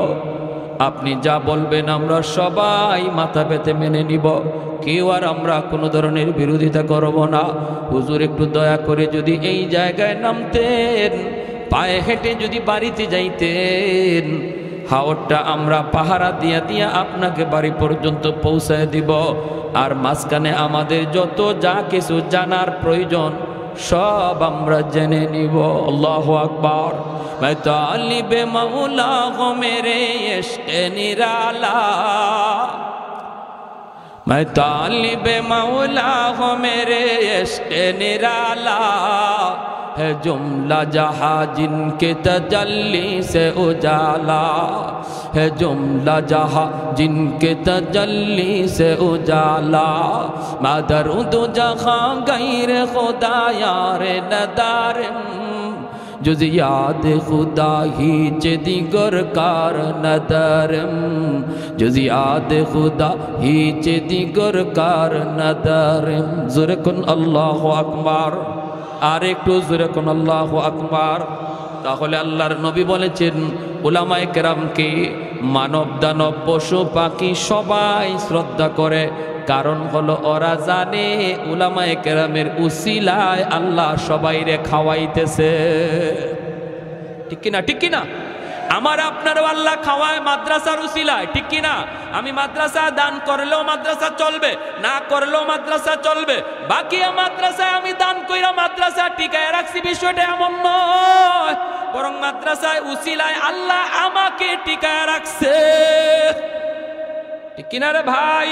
S1: আপনি যা বলবেন আমরা সবাই মাথা পেতে মেনে নিব, কেউ আর আমরা কোনো ধরনের বিরোধিতা করব না। হুজুর একটু দয়া করে যদি এই জায়গায় নামতেন, পায়ে হেঁটে যদি বাড়িতে যাইতেন, হাওরটা আমরা পাহারা দিয়া দিয়া আপনাকে বাড়ি পর্যন্ত পৌঁছায় দিব, আর মাঝখানে আমাদের যত যা কিছু জানার প্রয়োজন সব আমরা জেনে নিব। আল্লাহু আকবার। मैं तालिब मौला हो मेरे इश्क़ निराला, मैं तालिब मौला हो मेरे इश्क़ निराला, है जुमला जहाँ जिनके तजल्ली से उजाला, है जुमला जहाँ जिनके तजल्ली से उजाला, मैं दरूद जहाँ गैर खुदा यार नदारम, जुज़ याद खुदा ही दिगर कार नदरम, जुज़ याद खुदा ही दिगर कार नदरम। ज़ोरे कुन अल्लाहु अकबर, আর একটু জোরে কোন আল্লাহু আকবার। তাহলে আল্লাহর নবী বলেছেন, উলামায়ে কেরামকে মানব দানব পশু পাখি সবাই শ্রদ্ধা করে, কারণ হলো ওরা জানে উলামায়ে কেরামের উসিলায় আল্লাহ সবাইরে খাওয়াইতেছে। ঠিক কিনা? ঠিক কিনা? আমার আপনারও আল্লাহ খাওয়ায় মাদ্রাসার উসিলায়, ঠিক কিনা? আমি মাদ্রাসা দান করলেও মাদ্রাসা চলবে, না করলেও মাদ্রাসা চলবে, বাকি মাদ্রাসায় আমি দান কইরা মাদ্রাসা টিকায় রাখছি, বিষয়টা এমন নয়, বরং মাদ্রাসায় উসিলায় আল্লাহ আমাকে টিকায় রাখছে। ঠিক কিনা রে ভাই?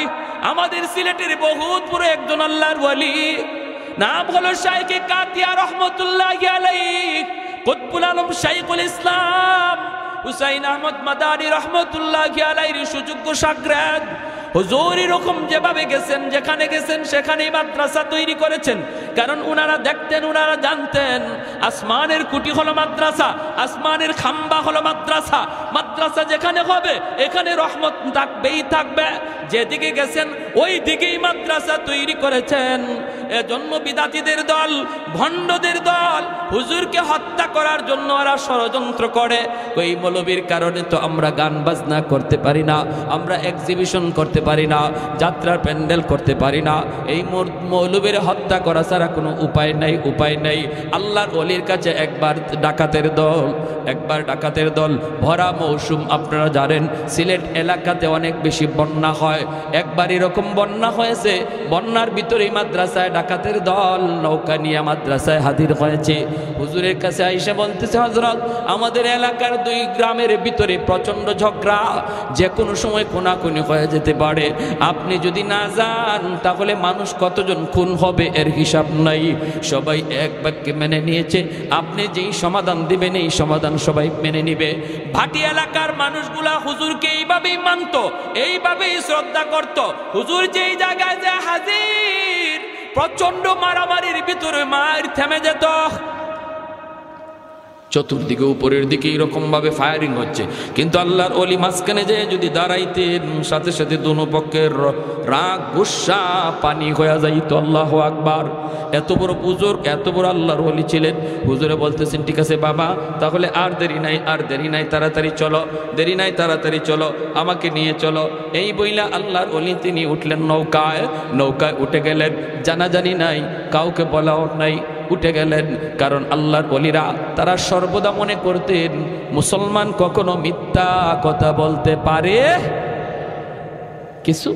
S1: আমাদের সিলেটের বহুত পুরো একজন আল্লাহর ওয়ালি, নাম হলো শাইখে কাতিয়া রহমতুল্লাহি আলাইহি, কুতবুল আলম শাইখুল ইসলাম হুসাইন আহমদ মাদানী রহমতুল্লাহি আলাইহির সুযোগ্য শাগরেদ। হুজুর এরকম যেভাবে গেছেন, যেখানে গেছেন সেখানেই মাদ্রাসা তৈরি করেছেন। কারণ উনারা দেখতেন, উনারা জানতেন আসমানের কুটি হলো মাদ্রাসা, আসমানের খাম্বা হলো মাদ্রাসা। মাদ্রাসা যেখানে হবে এখানে রহমত থাকবেই থাকবে। যেদিকে গেছেন ওই দিকেই মাদ্রাসা তৈরি করেছেন। এজন্য বিদাতীদের দল, ভণ্ডদের দল হুজুরকে হত্যা করার জন্য ওরা ষড়যন্ত্র করে। ওই মৌলবীর কারণে তো আমরা গান বাজনা করতে পারি না, আমরা এক্সিবিশন করতে পারি না, যাত্রার প্যান্ডেল করতে পারি না। এই মৌলবীর হত্যা করা ছাড়া কোনো উপায় নাই, উপায় নাই। আল্লাহর ওলির কাছে একবার ডাকাতের দল ভরা মৌসুম, আপনারা জানেন সিলেট এলাকাতে অনেক বেশি বন্যা হয়। একবার এরকম বন্যা হয়েছে, বন্যার ভিতরেই মাদ্রাসায় ডাকাতের দল নৌকা নিয়ে মাদ্রাসায় হাজির হয়েছে। হুজুরের কাছে আইসা বলতেছে, হযরত আমাদের এলাকার 2 গ্রামের ভিতরে প্রচন্ড ঝগড়া, যে কোনো সময় কোনাকুনি হয়ে যেতে পারে। আপনি যদি না যান তাহলে মানুষ কতজন খুন হবে এর হিসাব নাই। সবাই এক বাক্যে মেনে নিয়েছে, আপনি যেই সমাধান দিবেন এই সমাধান সবাই মেনে নিবে। ভাটি এলাকার মানুষগুলা হুজুরকে এইভাবেই মানত, এইভাবেই শ্রদ্ধা করত। হুজুর যেই জায়গায় যে হাজির, প্রচন্ড মারামারির ভিতরে মার থেমে যেত। চতুর্দিকে উপরের দিকে এরকম ভাবে ফায়ারিং হচ্ছে, কিন্তু আল্লাহর ওলি মাঝখানে যে যদি দাঁড়াইতেন সাথে সাথে দোনো পক্ষের রাগ গুসা পানি হয়ে যাইত। আল্লাহু আকবার। এত বড় বুজুর্গ, এত বড় আল্লাহর ওলি ছিলেন। হুজুরে বলতেছেন, ঠিক আছে বাবা, তাহলে আর দেরি নাই, তাড়াতাড়ি চলো, দেরি নাই তাড়াতাড়ি চলো, আমাকে নিয়ে চলো। এই বইলা আল্লাহর ওলি তিনি উঠলেন নৌকায় উঠে গেলেন। জানাজানি নাই, কাউকে বলাও নাই, উঠে গেলেন। কারণ আল্লাহর ওলিরা তারা সর্বদা মনে করতেন মুসলমান কখনো মিথ্যা কথা বলতে পারে কিছু।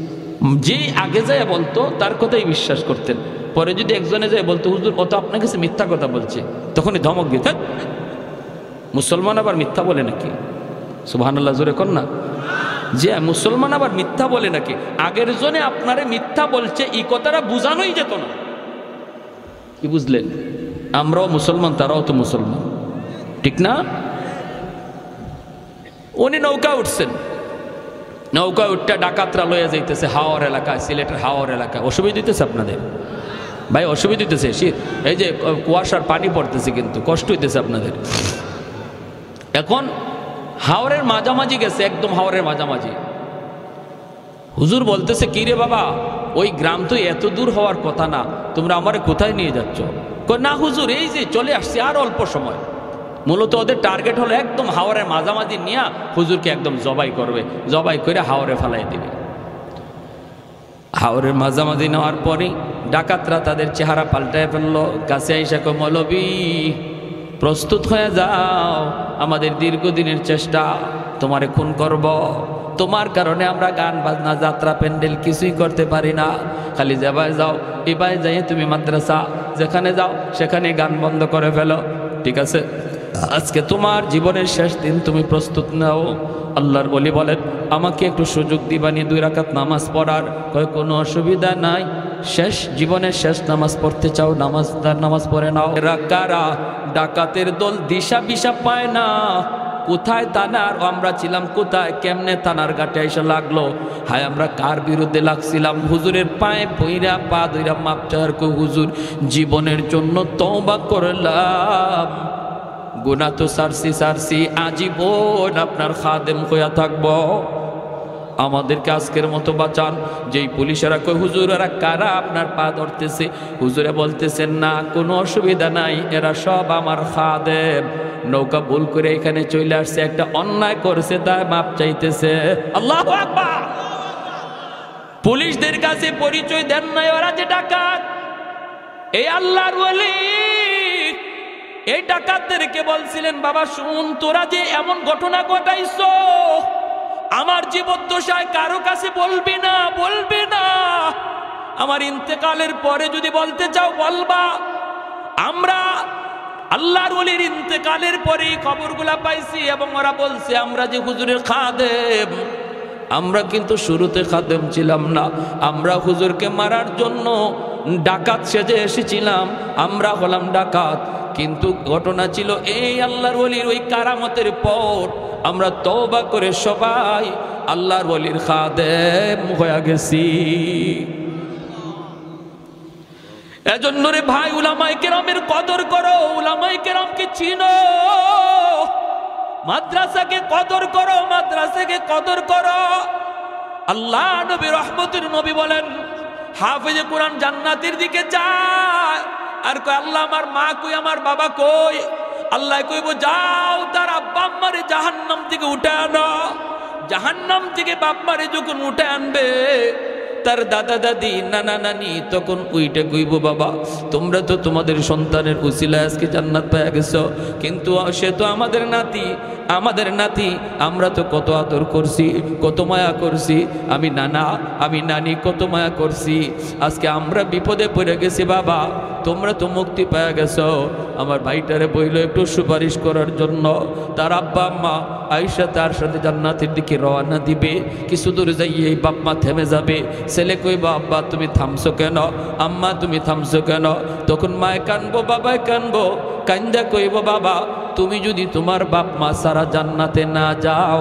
S1: যে আগে যায় বলতো তার কথাই বিশ্বাস করতেন। পরে যদি একজনে যায় বলতো, হুজুর ও তো আপনার কাছে মিথ্যা কথা বলছে, তখনই ধমক দিতেন, মুসলমান আবার মিথ্যা বলে নাকি? সুবহানাল্লাহ, জোরে কর না। যে মুসলমান আবার মিথ্যা বলে নাকি? আগের জনে আপনারে মিথ্যা বলছে এই কথাটা বুঝানোই যেত না। কি বুঝলেন? আমরাও মুসলমান, তারাও তো মুসলমান, ঠিক না? উনি নৌকা উঠছেন, নৌকা উঠটা ডাকাতরা লয়ে যাইতেছে হাওর এলাকায়, সিলেটের হাওর এলাকায়। অসুবিধা দিতেছে আপনাদের ভাই? অসুবিধা দিতেছে? এই যে কুয়াশার পানি পড়তেছে, কিন্তু কষ্ট হইতেছে আপনাদের। এখন হাওরের মাঝামাঝি গেছে, একদম হাওরের মাঝামাঝি। হুজুর বলতেছে, কি রে বাবা, ওই গ্রাম তো এত দূর হওয়ার কথা না, তোমরা আমারে কোথায় নিয়ে যাচ্ছ? না হুজুর, এই যে চলে আসছি, আর অল্প সময়। মূলত ওদের টার্গেট হলো একদম হাওরের মাঝামাঝি নিয়ে হুজুরকে একদম জবাই করবে, জবাই করে হাওরে ফেলাই দিবে। হাওরের মাঝামাঝি নেওয়ার পরে ডাকাতরা তাদের চেহারা পাল্টায় ফেললো। কাছে আইসা কয়, মৌলবী প্রস্তুত হয়ে যাও, আমাদের দীর্ঘদিনের চেষ্টা, তোমারে খুন করব। তোমার কারণে আমরা গান বাজনা যাত্রা প্যান্ডেল কিছুই করতে পারি না। খালি যাবাই যাও, এবার যাই তুমি মাদ্রাসা যেখানে যাও সেখানে গান বন্ধ করে ফেলো, ঠিক আছে? আজকে তোমার জীবনের শেষ দিন, তুমি প্রস্তুত নাও। আল্লাহর ওলি বলেন, আমাকে একটু সুযোগ দিবানি 2 রাকাত নামাজ পড়ার? কয় কোনো অসুবিধা নাই, শেষ জীবনের শেষ নামাজ পড়তে চাও, নামাজ পড়ে নাও। কারা? ডাকাতের দল দিশা বিশা পায় না, কোথায় থানার, আমরা ছিলাম কোথায়, কেমনে থানার ঘাটে এসে লাগলো। হায় আমরা কার বিরুদ্ধে লাগছিলাম? হুজুরের পায়ে পইরা পা ধইরা মাপ চাওয়ার কো, হুজুর জীবনের জন্য তওবা করলাম, গুনাহ তো সারছি, আজীবন আপনার খাদেম হইয়া থাকবো, আমাদেরকে আজকের মতো বাঁচান। যেই পুলিশেরা কই, হুজুর এরা কারা আপনার পা ধরতেছে? হুজুরে বলতেছেন, না কোনো অসুবিধা নাই, এরা সব আমার খাদেম, নৌকা ভুল করে এখানে চলে আসছে, একটা অন্যায় করেছে তাই মাপ চাইতেছে। আল্লাহু আকবার। পুলিশদের কাছে পরিচয় দেন নাই ওরা যে ডাকাত। এই আল্লাহর ওলি এই ডাকাতদেরকে বলছিলেন, বাবা শুন, তোরা যে এমন ঘটনা ঘটাইছো আমার জীবদ্দশায় কারো কাছে বলবি না, আমার ইন্তেকালের পরে যদি বলতে চাও বলবা। আমরা আল্লাহর ওলির ইন্তেকালের পরে খবরগুলা পাইছি এবং ওরা বলছে আমরা যে হুজুরের খাদেম, আমরা কিন্তু শুরুতে খাদেম ছিলাম না, আমরা হুজুরকে মারার জন্য ডাকাত সেজে এসেছিলাম, আমরা হলাম ডাকাত। কিন্তু ঘটনা ছিল এই, আল্লাহর ওলির ওই কারামতের পর আমরা তওবা করে সবাই আল্লাহর ওলির খাদেম হয়ে গেছি। এজন্য রে ভাই, উলামায়ে কেরামের কদর করো, উলামায়ে কেরামকে চিনো, মাদ্রাসাকে কদর করো, মাদ্রাসাকে কদর করো। আল্লাহ নবী রহমতের নবী বলেন, হাফেজে কোরআন জান্নাতের দিকে যায় আর কয় আল্লাহ আমার মা কই, আমার বাবা কই? আল্লাহ কইব যাও তার আব্বা আম্মারে জাহান্নাম থেকে উঠে আনো। জাহান্নাম থেকে বাপ মারে যখন উঠে আনবে, তার দাদা দাদি নানা নানি তখন উইটে কইব বাবা তোমরা তো তোমাদের সন্তানের উসিলায় আজকে জান্নাত পেয়ে গেছো, কিন্তু সে তো আমাদের নাতি, আমাদের নাতি, আমরা তো কত আদর করছি, কত মায়া করছি, আমি নানা আমি নানি কত মায়া করছি, আজকে আমরা বিপদে পড়ে গেছি বাবা, তোমরা তো মুক্তি পেয়ে গেছো। আমার ভাইটারে বইল একটু সুপারিশ করার জন্য। তার আব্বা আম্মা আয়েশা তার সাথে জান্নাতের দিকে রওনা দিবে, কিছু দূর যাইয়ে বাপ মা থেমে যাবে। ছেলে কইবা আব্বা তুমি থামছো কেন, আম্মা তুমি থামছো কেন? তখন মায় কানবো, বাবায় কানবো, কান্দা কইব বাবা তুমি যদি তোমার বাপ মা সারা জান্নাতে না যাও,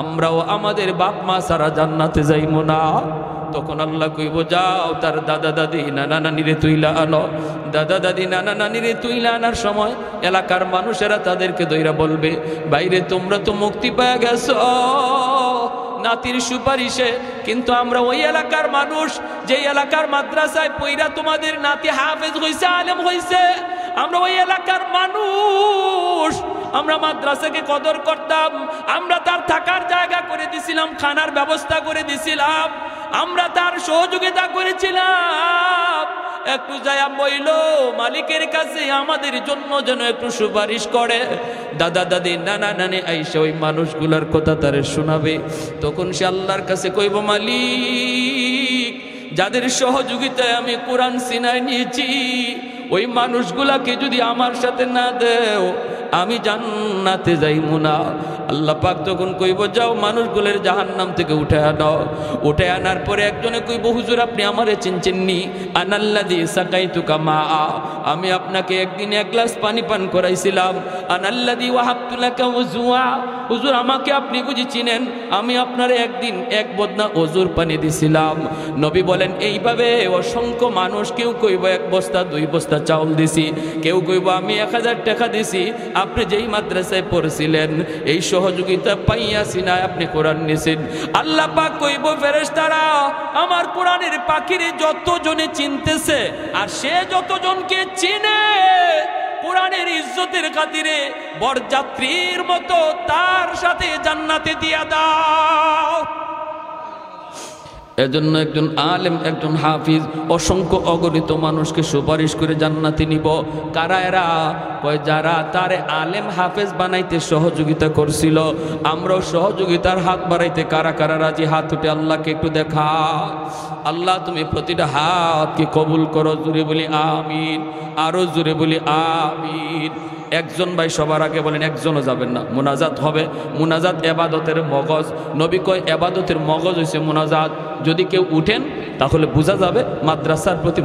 S1: আমরাও আমাদের বাপ মা সারা জান্নাতে যাইব না। তখন আল্লাহ কইব যাও তার দাদা দাদি নানা নানিরে তুইলা আনো। দাদা দাদি নানা নানিরে তুইলা আনার সময় এলাকার মানুষেরা তাদেরকে দইরা বলবে বাইরে তোমরা তো মুক্তি পেয়ে গেছো নাতির সুপারিশে, কিন্তু আমরা ওই এলাকার মানুষ, যে এলাকার মাদ্রাসায় পইরা তোমাদের নাতি হাফেজ হইছে, আলেম হইছে, আমরা ওই এলাকার মানুষ, আমরা মাদ্রাসাকে কদর করতাম, আমরা তার থাকার জায়গা করে দিছিলাম, খানার ব্যবস্থা করে দিছিলাম, আমরা তার সহযোগিতা করেছিলাম। একটু যায়া বইল মালিকের কাছে আমাদের জন্য যেন একটু সুপারিশ করে। দাদা দাদি নানা নানি আইসা ওই মানুষগুলার কথা তারে শোনাবে। তখন সে আল্লাহর কাছে কইব মালিক যাদের সহযোগিতায় আমি কোরআন সিনায় নিয়েছি, ওই মানুষগুলাকে যদি আমার সাথে না দেও আমি জান্নাতে যাইমু না। আল্লাহ পাক তখন কইব যাও মানুষগুলোর জাহান্নাম থেকে উঠে আনো। উঠে আনার পরে একজনে কইব হুজুর আপনি আমারে চিনছেননি, আনাল্লাযী সাকাইতুকা মা, আমি আপনাকে একদিন এক গ্লাস পানি পান করাইছিলাম। আনাল্লাযী ওয়াহাবতু লাকা ওযুআ, হুজুর আমাকে আপনি বুঝি চিনেন, আমি আপনারে একদিন এক বদনা ওজুর পানি দিছিলাম। নবী বলেন এইভাবে অসংখ্য মানুষ, কেউ কইব এক বস্তা দুই বস্তা চাউল দিছি, কেউ কইব আমি 1000 টাকা দিছি, আপনি যেই মাদ্রাসায় পড়ছিলেন এই সহযোগিতা পাইয়াছি না আপনি কোরআন নিছেন। আল্লাহ পাক কইব ফেরেশতারা আমার কোরআনের পাখিরে যতজনে চিনতেছে আর সে যতজনকে চিনে কোরআনের ইজ্জতের খাতিরে বরযাত্রীর মতো তার সাথে জান্নাতে দিয়া দাও। এজন্য একজন আলেম একজন হাফিজ অসংখ্য অগণিত মানুষকে সুপারিশ করে জান্নাতে নিব। কারা এরা? কয় যারা তারে আলেম হাফেজ বানাইতে সহযোগিতা করছিল। আমরাও সহযোগিতার হাত বাড়াইতে কারা কারা রাজি? হাত উঠে আল্লাহকে একটু দেখা। আল্লাহ তুমি প্রতিটা হাতকে কবুল করো, জুড়ে বলি আমিন, আরো জুড়ে বলি আমিন। একজন ভাই সবার আগে বলেন, একজনও যাবেন না, মুনাজাত হবে। মুনাজাত এবাদতের মগজ। নবী কয় এবাদতের মগজ হইছে মুনাজাত। যদি কেউ উঠেন তাহলে বোঝা যাবে মাদ্রাসার প্রতি